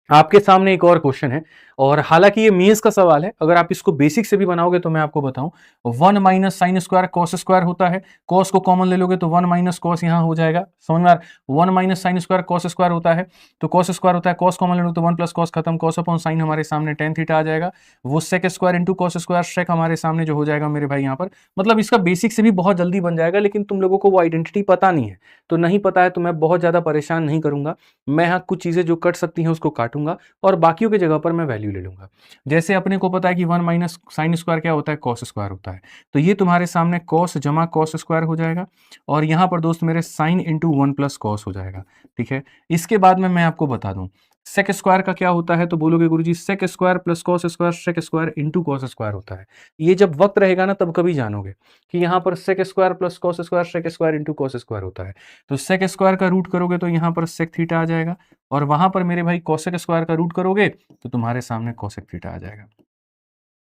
आपके सामने एक और क्वेश्चन है, और हालांकि ये मेंस का सवाल है, अगर आप इसको बेसिक से भी बनाओगे तो मैं आपको बताऊं, 1 minus sine square cos square होता है, कॉस को कॉमन ले लोगे तो 1 माइनस कॉस यहाँ हो जाएगा, समझ में आ रहा है। 1 minus sine square cos square होता है, तो कॉस स्क्वायर होता है, कॉस कॉमन ले लो तो 1 प्लस कॉस खत्म, कॉस अपॉन साइन हमारे सामने tan थीटा आ जाएगा, वो sec square into cos square sec हमारे सामने जो हो जाएगा मेरे भाई यहाँ पर। मतलब इसका बेसिक से भी बहुत जल्दी बन जाएगा, लेकिन तुम लोगों को वो आइडेंटिटी पता नहीं है, तो नहीं पता है तो मैं बहुत ज्यादा परेशान नहीं करूंगा, मैं यहाँ कुछ चीजें जो कट सकती हैं उसको काटूंगा। काटूंगा और बाकियों की जगह पर मैं वैल्यू ले लूंगा। जैसे अपने को पता है कि 1 माइनस साइन स्क्वायर क्या होता है, कॉस स्क्वायर होता है। तो ये तुम्हारे सामने कॉस जमा कॉस स्क्वायर हो जाएगा और यहाँ पर दोस्त मेरे साइन इंटू 1 प्लस कॉस हो जाएगा। ठीक है, इसके बाद में मैं आपको बता दूं सेक स्क्वायर का क्या होता है, तो बोलोगे गुरुजी sec square plus cos square sec square into cos square होता है। ये जब वक्त रहेगा ना तब कभी जानोगे कि यहाँ पर sec square plus cos square sec square into cos square होता है। तो सेक स्क्वायर का रूट करोगे तो यहाँ पर सेक थीटा आ जाएगा और वहां पर मेरे भाई कॉसेक स्क्वायर का रूट करोगे तो तुम्हारे सामने कॉसेक थीटा आ जाएगा।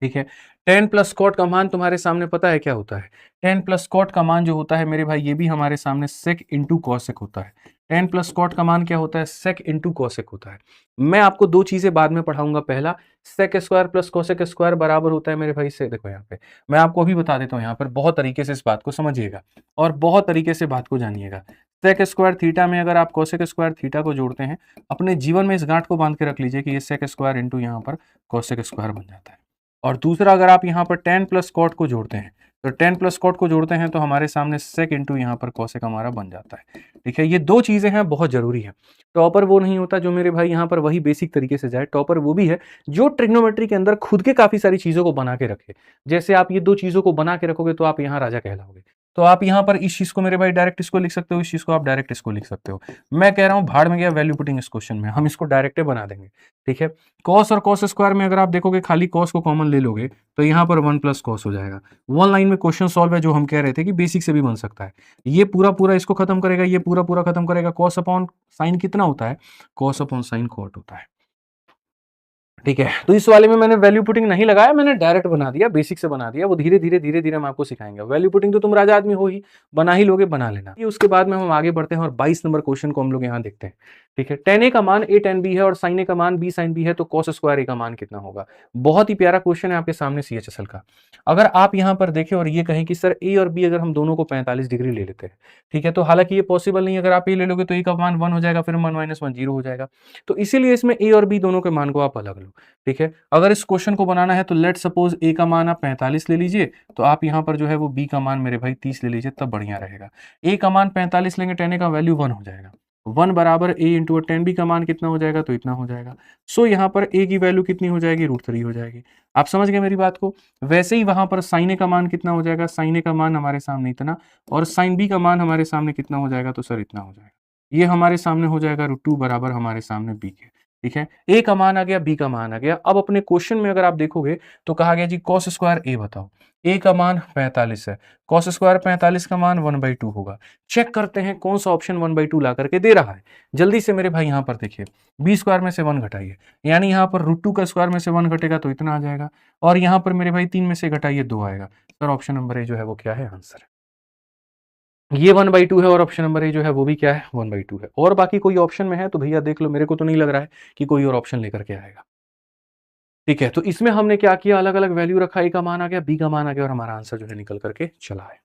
ठीक है, टेन प्लस कॉट का मान तुम्हारे सामने पता है क्या होता है, टेन प्लस कॉट का मान जो होता है मेरे भाई ये भी हमारे सामने सेक इंटू कॉसेक होता है। टेन प्लस कॉट का मान क्या होता है, सेक इंटू कॉसेक होता है। मैं आपको दो चीजें बाद में पढ़ाऊंगा, पहला sec square plus cosec square बराबर होता है मेरे भाई से, देखो यहाँ पे मैं आपको अभी बता देता हूँ, यहाँ पर बहुत तरीके से इस बात को समझिएगा और बहुत तरीके से बात को जानिएगा। सेक स्क्वायर थीटा में अगर आप कॉसेक स्क्वायर थीटा को जोड़ते हैं, अपने जीवन में इस गांठ को बांध के रख लीजिए कि ये सेक स्क्वायर इंटू यहाँ पर कॉसेक स्क्वायर बन जाता है। और दूसरा अगर आप यहाँ पर टेन प्लस कॉट को जोड़ते हैं, तो टेन प्लस कॉट को जोड़ते हैं तो हमारे सामने सेक इंटू यहाँ पर कॉसेक हमारा बन जाता है। ठीक है, ये दो चीजें हैं बहुत जरूरी है। टॉपर वो नहीं होता जो मेरे भाई यहाँ पर वही बेसिक तरीके से जाए, टॉपर वो भी है जो ट्रिग्नोमेट्री के अंदर खुद के काफी सारी चीजों को बना के रखे। जैसे आप ये दो चीजों को बना के रखोगे तो आप यहाँ राजा कहलाओगे। तो आप यहाँ पर इस चीज को मेरे भाई डायरेक्ट इसको लिख सकते हो, इस चीज को आप डायरेक्ट इसको लिख सकते हो। मैं कह रहा हूँ भाड़ में गया वैल्यू पुटिंग इस क्वेश्चन में, हम इसको डायरेक्ट बना देंगे। ठीक है, कॉस और कॉस स्क्वायर में अगर आप देखोगे खाली कॉस को कॉमन ले लोगे तो यहाँ पर 1 प्लस कॉस हो जाएगा। वन लाइन में क्वेश्चन सॉल्व है जो हम कह रहे थे कि बेसिक से भी बन सकता है। ये पूरा पूरा इसको खत्म करेगा, ये पूरा पूरा खत्म करेगा। कॉस अपॉन साइन कितना होता है, कॉस अपॉन साइन कॉट होता है। ठीक है, तो इस वाले में मैंने वैल्यू पुटिंग नहीं लगाया, मैंने डायरेक्ट बना दिया, बेसिक से बना दिया। वो धीरे धीरे हम आपको सिखाएंगे। वैल्यू पुटिंग तो तुम राजा आदमी हो ही, बना ही लोगे, बना लेना। ये उसके बाद में हम आगे बढ़ते हैं और 22 नंबर क्वेश्चन को हम लोग यहाँ देखते हैं। ठीक है, टेन ए का मान ए टेन बी है और साइन ए का मान बी साइन बी है, तो कॉस स्क्वायर ए का मान कितना होगा। बहुत ही प्यारा क्वेश्चन है आपके सामने CHSL का। अगर आप यहाँ पर देखें और ये कहें कि सर ए और बी अगर हम दोनों को 45 डिग्री ले लेते हैं, ठीक है, तो हालांकि ये पॉसिबल नहीं है। अगर आप ए ले लोगे तो ए का मान 1 हो जाएगा, फिर 1 माइनस 1 0 हो जाएगा। तो इसीलिए इसमें ए और बी दोनों के मान को आप अलग लो। ठीक है, अगर इस क्वेश्चन को बनाना है तो लेट सपोज ए का मान आप 45 ले लीजिए, तो आप यहाँ पर जो है वो बी का मान मेरे भाई 30 ले लीजिए, तब बढ़िया रहेगा। ए का मान 45 लेंगे, टेन ए का वैल्यू 1 हो जाएगा। 1 बराबर ए इंटू टेन बी का मान कितना हो जाएगा, तो इतना हो जाएगा। सो यहाँ पर ए की वैल्यू कितनी हो जाएगी, √3 हो जाएगी। आप समझ गए मेरी बात को। वैसे ही वहां पर साइन ए का मान कितना हो जाएगा, साइन ए का मान हमारे सामने इतना और साइन बी का मान हमारे सामने कितना हो जाएगा, तो सर इतना हो जाएगा। ये हमारे सामने हो जाएगा √2 बराबर हमारे सामने बी के। ठीक है, ए का मान आ गया, बी का मान आ गया। अब अपने क्वेश्चन में अगर आप देखोगे तो कहा गया जी कॉस स्क्वायर ए बताओ। ए का मान 45 है, कॉस स्क्वायर 45 का मान 1/2 होगा। चेक करते हैं कौन सा ऑप्शन 1/2 ला करके दे रहा है। जल्दी से मेरे भाई यहाँ पर देखिए, बी स्क्वायर में से 1 घटाइए, यानी यहाँ पर √2 का स्क्वायर में से 1 घटेगा तो इतना आ जाएगा, और यहाँ पर मेरे भाई 3 में से घटाइए 2 आएगा। सर ऑप्शन नंबर ए जो है वो क्या है, आंसर है। ये 1/2 है और ऑप्शन नंबर ए जो है वो भी क्या है, 1/2 है। और बाकी कोई ऑप्शन में है तो भैया देख लो, मेरे को तो नहीं लग रहा है कि कोई और ऑप्शन लेकर के आएगा। ठीक है, तो इसमें हमने क्या किया, अलग अलग वैल्यू रखा, ए का मान आ गया, बी का मान आ गया और हमारा आंसर जो है निकल करके चला है।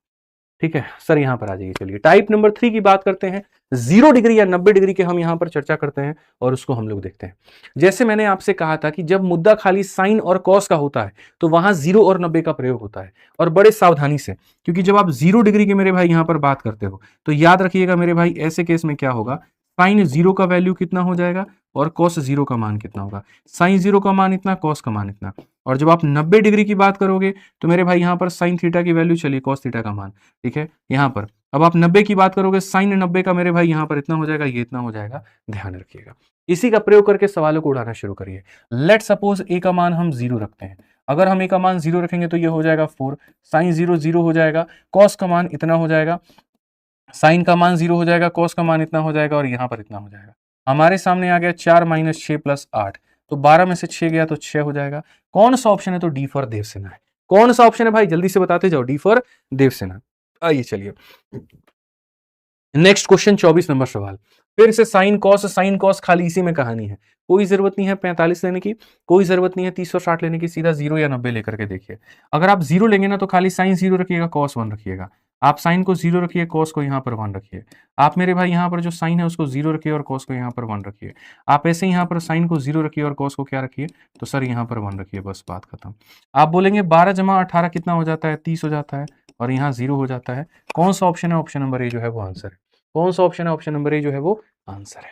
ठीक है सर, यहां पर आ जाइए। चलिए टाइप नंबर 3 की बात करते हैं। 0 डिग्री या 90 डिग्री के हम यहां पर चर्चा करते हैं और उसको हम लोग देखते हैं। जैसे मैंने आपसे कहा था कि जब मुद्दा खाली साइन और कॉस का होता है तो वहां 0 और 90 का प्रयोग होता है, और बड़े सावधानी से, क्योंकि जब आप 0 डिग्री की मेरे भाई यहां पर बात करते हो तो याद रखिएगा मेरे भाई, ऐसे केस में क्या होगा, साइन 0 का वैल्यू कितना हो जाएगा और कॉस 0 का मान कितना होगा। साइन 0 का मान इतना, कॉस का मान इतना। और जब आप 90 डिग्री की बात करोगे तो मेरे भाई यहां पर साइन थीटा की वैल्यू, चलिए कॉस थीटा का मान। ठीक है, यहां पर अब आप 90 की बात करोगे, साइन 90 का मेरे भाई यहां पर इतना हो जाएगा, ये इतना हो जाएगा। ध्यान रखिएगा, इसी का प्रयोग करके सवालों को उड़ाना शुरू करिए। लेट सपोज ए का मान हम 0 रखते हैं। अगर हम ए का मान 0 रखेंगे तो ये हो जाएगा 4, साइन 0 0 हो जाएगा, कॉस का मान इतना हो जाएगा, साइन का मान 0 हो जाएगा, कॉस का मान इतना हो जाएगा और यहां पर इतना हो जाएगा। हमारे सामने आ गया 4 - 6 + 8, तो 12 में से 6 गया तो 6 हो जाएगा। कौन सा ऑप्शन है, तो डी फॉर देवसेना है। कौन सा ऑप्शन है भाई, जल्दी से बताते जाओ, डी फॉर देवसेना। आइए चलिए नेक्स्ट क्वेश्चन, 24 नंबर सवाल। फिर से साइन कॉस खाली इसी में कहानी है। कोई जरूरत नहीं है 45 लेने की, कोई जरूरत नहीं है 30 और 60 लेने की, सीधा 0 या 90 लेकर के देखिए। अगर आप 0 लेंगे ना तो खाली साइन 0 रखिएगा, कॉस 1 रखिएगा। आप साइन को 0 रखिए, कॉस को यहाँ पर 1 रखिए। आप मेरे भाई यहाँ पर जो साइन है उसको 0 रखिए और कॉस को यहाँ पर 1 रखिए। आप ऐसे यहाँ पर साइन को 0 रखिए और कॉस को क्या रखिए, तो सर यहाँ पर 1 रखिए, बस बात खत्म। आप बोलेंगे 12 + 18 कितना हो जाता है, 30 हो जाता है, और यहाँ 0 हो जाता है। कौन सा ऑप्शन है, ऑप्शन नंबर ए जो है वो आंसर है। कौन सा ऑप्शन है, ऑप्शन नंबर ए जो है वो आंसर है।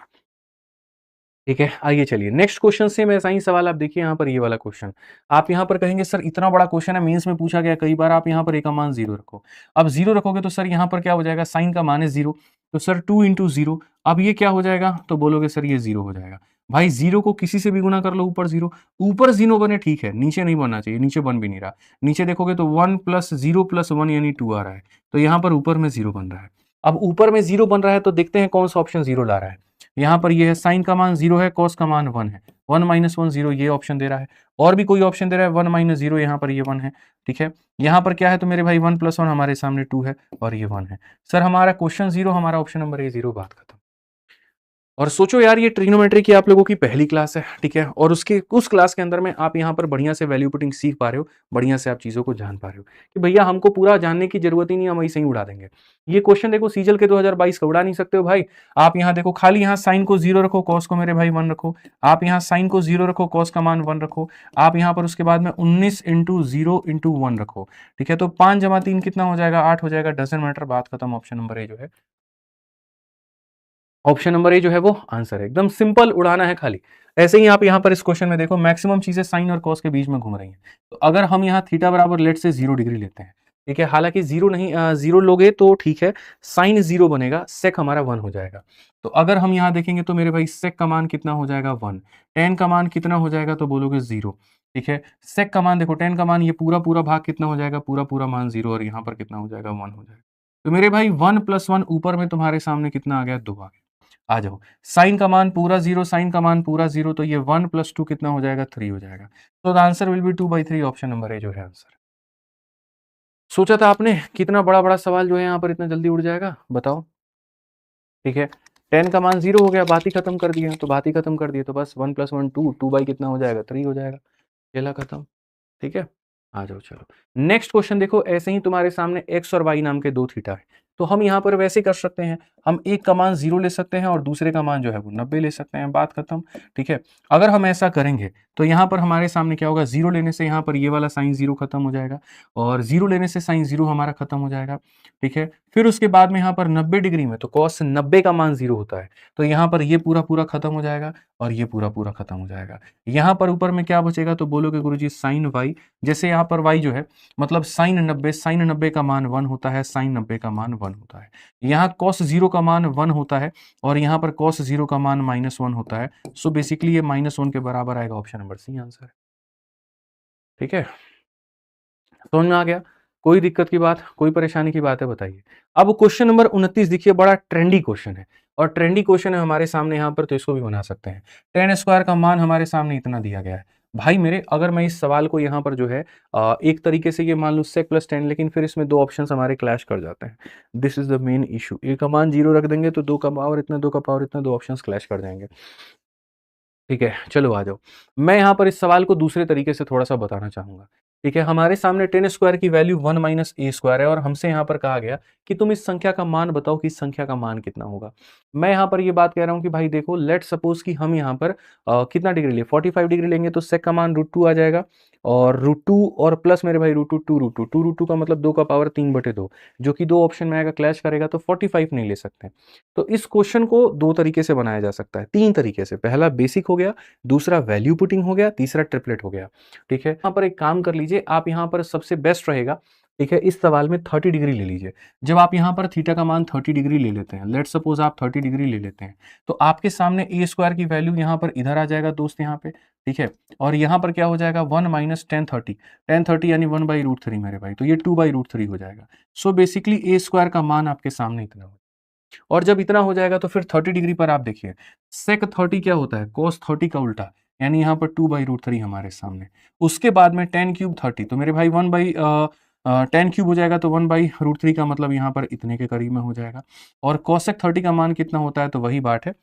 ठीक है, आइए चलिए नेक्स्ट क्वेश्चन से मैं ऐसा ही सवाल आप देखिए यहाँ पर ये वाला क्वेश्चन। आप यहाँ पर कहेंगे सर इतना बड़ा क्वेश्चन है, मेंस में पूछा गया कई बार, आप यहाँ पर ए का मान 0 रखो। अब 0 रखोगे तो सर यहाँ पर क्या हो जाएगा, साइन का मान है 0, तो सर 2 इंटू 0, अब ये क्या हो जाएगा, तो बोलोगे सर ये 0 हो जाएगा। भाई 0 को किसी से भी गुना कर लो, ऊपर 0, ऊपर 0 बने ठीक है, नीचे नहीं बनना चाहिए, नीचे बन भी नहीं रहा। नीचे देखोगे तो 1 प्लस 0 प्लस 1 यानी 2 आ रहा है, तो यहाँ पर ऊपर में 0 बन रहा है। अब ऊपर में 0 बन रहा है तो देखते हैं कौन सा ऑप्शन 0 ला रहा है। यहाँ पर ये है साइन का मान 0 है, कॉस का मान 1 है, 1 माइनस 1 0 ये ऑप्शन दे रहा है। और भी कोई ऑप्शन दे रहा है 1 माइनस 0, यहाँ पर ये 1 है। ठीक है, यहाँ पर क्या है तो मेरे भाई 1 प्लस 1 हमारे सामने 2 है और ये 1 है। सर हमारा क्वेश्चन 0, हमारा ऑप्शन नंबर ए 0, बात खत्म। और सोचो यार ये ट्रिग्नोमेट्री की आप लोगों की पहली क्लास है, ठीक है, और उसके उस क्लास के अंदर में आप यहाँ पर बढ़िया से वैल्यू पुटिंग सीख पा रहे हो, बढ़िया से आप चीज़ों को जान पा रहे हो कि भैया हमको पूरा जानने की जरूरत ही नहीं, हम ऐसे ही उड़ा देंगे। ये क्वेश्चन देखो सीजल के 2022 का उड़ा नहीं सकते हो भाई। आप यहाँ देखो खाली यहाँ साइन को 0 रखो, कॉस को मेरे भाई 1 रखो, आप यहाँ साइन को 0 रखो, कॉस का मान 1 रखो, आप यहाँ पर उसके बाद में 19 इंटू 0 इंटू 1 रखो। ठीक है, तो 5 जमा 3 कितना हो जाएगा, 8 हो जाएगा, डजंट मैटर, बात खत्म। ऑप्शन नंबर ए जो है, ऑप्शन नंबर ए जो है वो आंसर है, एकदम सिंपल, उड़ाना है खाली। ऐसे ही आप यहाँ पर इस क्वेश्चन में देखो मैक्सिमम चीजें साइन और कॉस के बीच में घूम रही हैं। तो अगर हम यहाँ थीटा बराबर लेट से 0 डिग्री लेते हैं, ठीक है, हालांकि 0 नहीं, 0 लोगे तो ठीक है, साइन 0 बनेगा, सेक हमारा 1 हो जाएगा। तो अगर हम यहाँ देखेंगे तो मेरे भाई सेक का मान कितना हो जाएगा 1, टेन का मान कितना हो जाएगा तो बोलोगे 0। ठीक है, सेक का मान देखो, टेन का मान ये पूरा पूरा भाग कितना हो जाएगा, पूरा पूरा मान 0, और यहाँ पर कितना हो जाएगा 1 हो जाएगा। तो मेरे भाई 1 प्लस 1 ऊपर में तुम्हारे सामने कितना आ गया, 2 आ गया। आ जाओ, साइन का मान पूरा 0, साइन का मान पूरा 0, तो ये 1 प्लस 2 कितना हो जाएगा, 3 हो जाएगा। तो the answer will be 2/3, option number A जो है आंसर। सोचा था आपने कितना बड़ा बड़ा सवाल जो है यहाँ पर इतना जल्दी उड़ जाएगा, बताओ। ठीक है, 10 का मान 0 हो गया, बात ही खत्म कर दिया, तो बात ही खत्म कर दिए, तो बस 1 प्लस 1 2, 2 बाई कितना हो जाएगा, 3 हो जाएगा, खेला खत्म। ठीक है, आ जाओ चलो। नेक्स्ट क्वेश्चन देखो, ऐसे ही तुम्हारे सामने एक्स और वाई नाम के दो थीटा है, तो हम यहाँ पर वैसे कर सकते हैं, हम एक का मान 0 ले सकते हैं और दूसरे का मान जो है वो 90 ले सकते हैं, बात खत्म। ठीक है, अगर हम ऐसा करेंगे तो यहाँ पर हमारे सामने क्या होगा, 0 लेने से यहाँ पर ये वाला साइन 0 खत्म हो जाएगा, और 0 लेने से साइन 0 हमारा खत्म हो जाएगा। ठीक है, फिर उसके बाद में यहाँ पर 90 डिग्री में तो कॉस 90 का मान 0 होता है, तो यहाँ पर ये पूरा पूरा खत्म हो जाएगा और ये पूरा पूरा खत्म हो जाएगा। यहाँ पर ऊपर में क्या बचेगा, तो बोलोगे गुरुजी साइन वाई, जैसे यहाँ पर y जो है मतलब साइन 90, साइन 90 का मान 1 होता है, साइन 90 का मान 1 होता है। यहाँ cos 0 का मान 1 होता है और यहाँ पर cos 0 का मान -1 होता है। सो बेसिकली ये -1 के बराबर आएगा, ऑप्शन नंबर सी आंसर है। ठीक है, समझ में आ गया, कोई दिक्कत की बात, कोई परेशानी की बात है बताइए। अब क्वेश्चन नंबर 29 देखिए, बड़ा ट्रेंडी क्वेश्चन है और ट्रेंडी क्वेश्चन है हमारे सामने यहाँ पर, तो इसको भी बना सकते हैं। टेन स्क्वायर का मान हमारे सामने इतना दिया गया है भाई मेरे, अगर मैं इस सवाल को यहाँ पर जो है एक तरीके से ये मान लूँ sec + tan, लेकिन फिर इसमें दो ऑप्शंस हमारे क्लैश कर जाते हैं। This is the main issue, A का मान 0 रख देंगे तो 2 का पावर इतना, 2 का पावर इतना, दो ऑप्शंस क्लैश कर जाएंगे। ठीक है, चलो आ जाओ। मैं यहाँ पर इस सवाल को दूसरे तरीके से थोड़ा-सा बताना चाहूँगा। ठीक है, हमारे सामने 10 स्क्वायर की वैल्यू 1 माइनस a स्क्वायर है और हमसे यहाँ पर कहा गया कि तुम इस संख्या का मान बताओ कि इस संख्या का मान कितना होगा। मैं यहाँ पर ये बात कह रहा हूँ कि भाई देखो, लेट्स सपोज़ कि हम यहाँ पर कितना डिग्री लें, 45 डिग्री लेंगे तो sec का मान √2 आ जाएगा, और √2 और प्लस मेरे भाई √2 2 √2 का मतलब 2 का पावर 3/2, जो कि दो ऑप्शन में आएगा, क्लैश करेगा, तो 45 नहीं ले सकते। तो इस क्वेश्चन को दो तरीके से बनाया जा सकता है, तीन तरीके से। पहला बेसिक हो गया, दूसरा वैल्यू पुटिंग हो गया, तीसरा ट्रिपलेट हो गया। ठीक है, यहाँ पर एक काम कर लीजिए आप, यहाँ पर सबसे बेस्ट रहेगा, ठीक है, इस सवाल में 30 डिग्री ले लीजिए। जब आप यहाँ पर थीटा का मान 30 डिग्री ले लेते हैं, लेट्स सपोज आप 30 डिग्री ले लेते हैं, तो आपके सामने ए स्क्वायर की वैल्यू यहाँ पर इधर आ जाएगा दोस्त, यहाँ पे। ठीक है, और यहाँ पर क्या हो जाएगा, 1 माइनस टेन 30 यानी 1/√3 मेरे भाई, तो ये 2/√3 हो जाएगा। सो बेसिकली ए स्क्वायर का मान आपके सामने इतना हो, और जब इतना हो जाएगा तो फिर 30 डिग्री पर आप देखिए, सेक 30 क्या होता है, कोस 30 का उल्टा, यानी यहाँ पर 2/√3 हमारे सामने। उसके बाद में टेन क्यूब 30, तो मेरे भाई 10 क्यूब हो जाएगा, तो 1/√3 का मतलब यहाँ पर इतने के करीब में हो जाएगा। और कोसेक 30 का मान कितना होता है, तो वही बात है,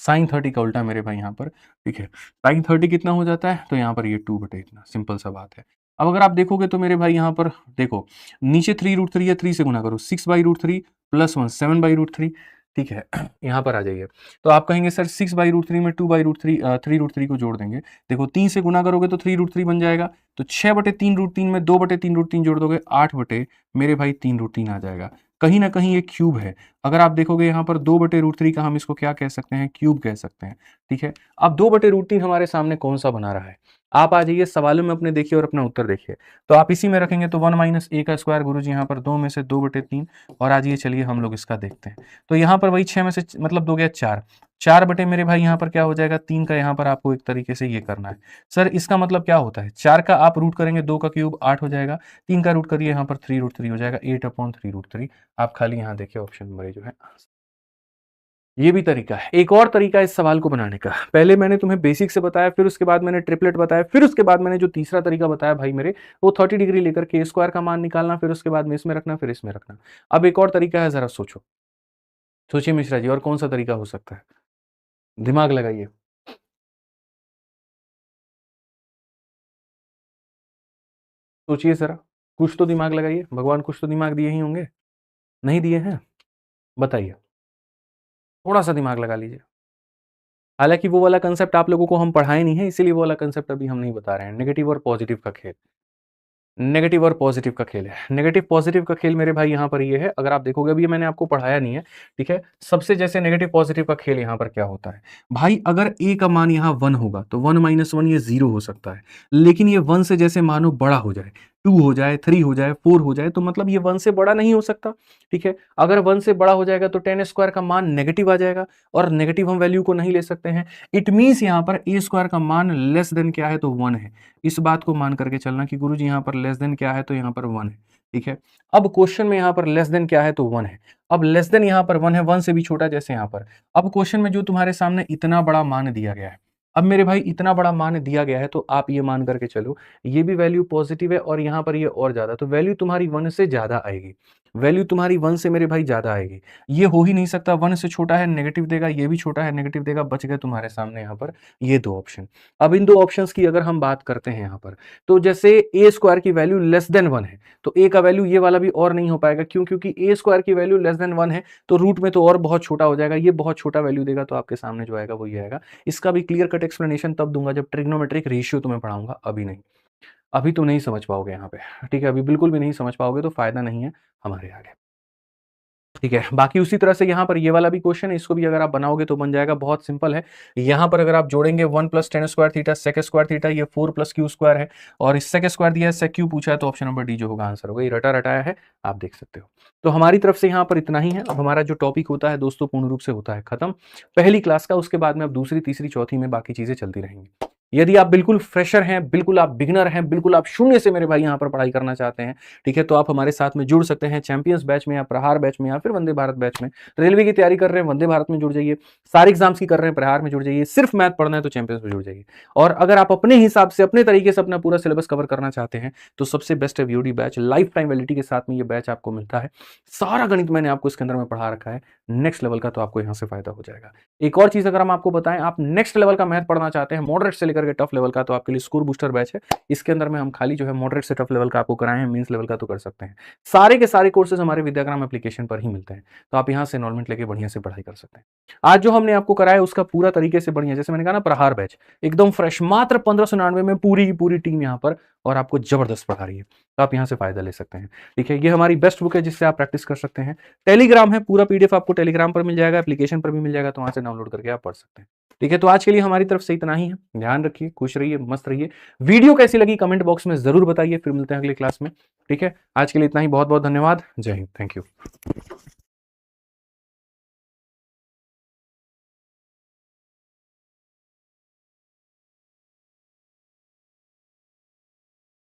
साइन 30 का उल्टा मेरे भाई यहाँ पर। ठीक है, साइन 30 कितना हो जाता है, तो यहाँ पर ये 2 बटे इतना, सिंपल सा बात है। अब अगर आप देखोगे तो मेरे भाई यहाँ पर देखो, नीचे 3√3 है, 3 से गुना करो, 6/√3 प्लस 1 7/√3। ठीक है, यहाँ पर आ जाइए, तो आप कहेंगे सर 6/√3 में 2/√3 3√3 को जोड़ देंगे। देखो 3 से गुना करोगे तो 3√3 बन जाएगा, तो 6/3√3 में 2/3√3 जोड़ दोगे, 8 बटे मेरे भाई 3√3 आ जाएगा। कहीं ना कहीं ये क्यूब है। अगर आप देखोगे यहाँ पर 2/√3 का हम इसको क्या कह सकते हैं, क्यूब कह सकते हैं। ठीक है, अब 2/√3 हमारे सामने कौन सा बना रहा है, आप आ जाइए सवालों में अपने देखिए और अपना उत्तर देखिए। तो आप इसी में रखेंगे तो 1 - a का स्क्वायर गुरु जी यहाँ पर 2 में से 2/3, और आज ये चलिए हम लोग इसका देखते हैं। तो यहाँ पर वही 6 में से मतलब 2 गया 4, 4 बटे मेरे भाई यहाँ पर क्या हो जाएगा 3 का, यहाँ पर आपको एक तरीके से ये करना है। सर इसका मतलब क्या होता है, 4 का आप रूट करेंगे 2 का क्यूब 8 हो जाएगा, 3 का रूट करिए यहाँ पर 3√3 हो जाएगा, 8/3√3। आप खाली यहाँ देखिए ऑप्शन नंबर ए जो है। ये भी तरीका है, एक और तरीका है इस सवाल को बनाने का। पहले मैंने तुम्हें बेसिक से बताया, फिर उसके बाद मैंने ट्रिपलेट बताया, फिर उसके बाद मैंने जो तीसरा तरीका बताया भाई मेरे, वो 30 डिग्री लेकर के स्क्वायर का मान निकालना, फिर उसके बाद में इसमें रखना, फिर इसमें रखना। अब एक और तरीका है, जरा सोचो, सोचिए मिश्रा जी, और कौन सा तरीका हो सकता है, दिमाग लगाइए। सोचिए जरा, कुछ तो दिमाग लगाइए, भगवान कुछ तो दिमाग दिए ही होंगे, नहीं दिए हैं, बताइए, थोड़ा सा दिमाग लगा लीजिए। हालांकि वो वाला कंसेप्ट आप लोगों को हम पढ़ाए नहीं है, इसीलिए वो वाला कंसेप्ट अभी हम नहीं बता रहे हैं। नेगेटिव और पॉजिटिव का खेल, नेगेटिव और पॉजिटिव का खेल है। नेगेटिव पॉजिटिव का खेल मेरे भाई यहाँ पर ये है, अगर आप देखोगे अभी मैंने आपको पढ़ाया नहीं है, ठीक है। सबसे जैसे नेगेटिव पॉजिटिव का खेल यहाँ पर क्या होता है भाई, अगर ए का मान यहाँ 1 होगा तो 1 - 1 ये 0 हो सकता है, लेकिन ये 1 से जैसे मानो बड़ा हो जाए, 2 हो जाए, 3 हो जाए, 4 हो जाए, तो मतलब ये 1 से बड़ा नहीं हो सकता। ठीक है, अगर 1 से बड़ा हो जाएगा तो 10 स्क्वायर का मान नेगेटिव आ जाएगा, और नेगेटिव हम वैल्यू को नहीं ले सकते हैं। इट मीन्स यहाँ पर ए स्क्वायर का मान लेस देन क्या है, तो 1 है। इस बात को मान करके चलना कि गुरुजी यहाँ पर लेस देन क्या है, तो यहाँ पर 1 है। ठीक है, अब क्वेश्चन में यहाँ पर लेस देन क्या है, तो 1 है। अब लेस देन यहाँ पर 1 है, 1 से भी छोटा जैसे यहाँ पर। अब क्वेश्चन में जो तुम्हारे सामने इतना बड़ा मान दिया गया है, अब मेरे भाई इतना बड़ा मान दिया गया है, तो आप ये मान करके चलो ये भी वैल्यू पॉजिटिव है, और यहाँ पर ये और ज्यादा, तो वैल्यू तुम्हारी 1 से ज्यादा आएगी। वैल्यू तुम्हारी 1 से मेरे भाई ज्यादा आएगी। ये हो ही नहीं सकता, 1 से छोटा है नेगेटिव देगा, ये भी छोटा है नेगेटिव देगा, बच गए तुम्हारे सामने यहाँ पर ये दो ऑप्शन। अब इन दो ऑप्शंस की अगर हम बात करते हैं यहाँ पर, तो जैसे ए स्क्वायर की वैल्यू लेस देन 1 है, तो ए का वैल्यू ये वाला भी और नहीं हो पाएगा, क्यों, क्योंकि ए स्क्वायर की वैल्यू लेस देन 1 है, तो रूट में तो और बहुत छोटा हो जाएगा, ये बहुत छोटा वैल्यू देगा, तो आपके सामने जो आएगा वो ये आएगा। इसका भी क्लियर कट एक्सप्लेनेशन तब दूंगा जब ट्रिग्नोमेट्रिक रेशियो तुम्हें पढ़ाऊंगा, अभी नहीं। अभी तुम नहीं समझ पाओगे यहाँ पे, ठीक है, अभी बिल्कुल भी नहीं समझ पाओगे, तो फायदा नहीं है हमारे आगे। ठीक है, बाकी उसी तरह से यहाँ पर ये वाला भी क्वेश्चन है, इसको भी अगर आप बनाओगे तो बन जाएगा, बहुत सिंपल है। यहाँ पर अगर आप जोड़ेंगे 1 + tan square theta sec square theta, ये 4 + q स्क्वायर है, और इस सेक स्क्वायर दिया है, सेक क्यू पूछा है, तो ऑप्शन नंबर डी जो होगा आंसर होगा। ये रटा रटाया है, आप देख सकते हो। तो हमारी तरफ से यहाँ पर इतना ही है। अब हमारा जो टॉपिक होता है दोस्तों पूर्ण रूप से होता है खत्म पहली क्लास का, उसके बाद में अब दूसरी तीसरी चौथी में बाकी चीजें चलती रहेंगी। यदि आप बिल्कुल फ्रेशर हैं, बिल्कुल आप बिगनर हैं, बिल्कुल आप शून्य से मेरे भाई यहाँ पर पढ़ाई करना चाहते हैं, ठीक है, तो आप हमारे साथ में जुड़ सकते हैं चैंपियंस बैच में, या प्रहार बैच में, या फिर वंदे भारत बैच में। रेलवे की तैयारी कर रहे हैं, वंदे भारत में जुड़ जाइए। सारे एग्जाम्स की कर रहे हैं, प्रहार में जुड़ जाइए। सिर्फ मैथ पढ़ना है तो चैंपियंस में जुड़ जाइए। और अगर आप अपने हिसाब से अपने तरीके से अपना पूरा सिलेबस कवर करना चाहते हैं, तो सबसे बेस्ट है VOD batch, life time validity के साथ में ये बैच आपको मिलता है। सारा गणित मैंने आपको इसके अंदर में पढ़ा रखा है, नेक्स्ट लेवल का, तो आपको यहाँ से फायदा हो जाएगा। एक और चीज अगर हम आपको बताएं, आप नेक्स्ट लेवल का मैथ पढ़ना चाहते हैं, मॉडरेट से लेकर के टफ लेवल का, तो आपके लिए स्कोर बूस्टर बैच है। इसके अंदर में हम खाली जो है मॉडरेट से टफ लेवल का आपको कराए हैं, मींस लेवल का तो कर सकते हैं। सारे के सारे कोर्सेज हमारे विद्याग्राम एप्लीकेशन पर ही मिलते हैं, तो आप यहाँ से एनरोलमेंट लेके बढ़िया से पढ़ाई कर सकते हैं। आज जो हमने आपको कराया उसका पूरा तरीके से बढ़िया, जैसे मैंने कहा ना, प्रहार बैच एकदम फ्रेश, मात्र 1599 में पूरी की पूरी टीम यहाँ पर, और आपको जबरदस्त पढ़ा रही है, तो आप यहाँ से फायदा ले सकते हैं। ठीक है, ये हमारी बेस्ट बुक है जिससे आप प्रैक्टिस कर सकते हैं। टेलीग्राम है, पूरा पीडीएफ आपको टेलीग्राम पर मिल जाएगा, एप्लीकेशन पर भी मिल जाएगा, तो वहां से डाउनलोड करके आप पढ़ सकते हैं। ठीक है, तो आज के लिए हमारी तरफ से इतना ही है। ध्यान रखिए, खुश रहिए, मस्त रहिए। वीडियो कैसी लगी कमेंट बॉक्स में जरूर बताइए, फिर मिलते हैं अगली क्लास में। ठीक है, आज के लिए इतना ही, बहुत बहुत धन्यवाद, जय हिंद, थैंक यू।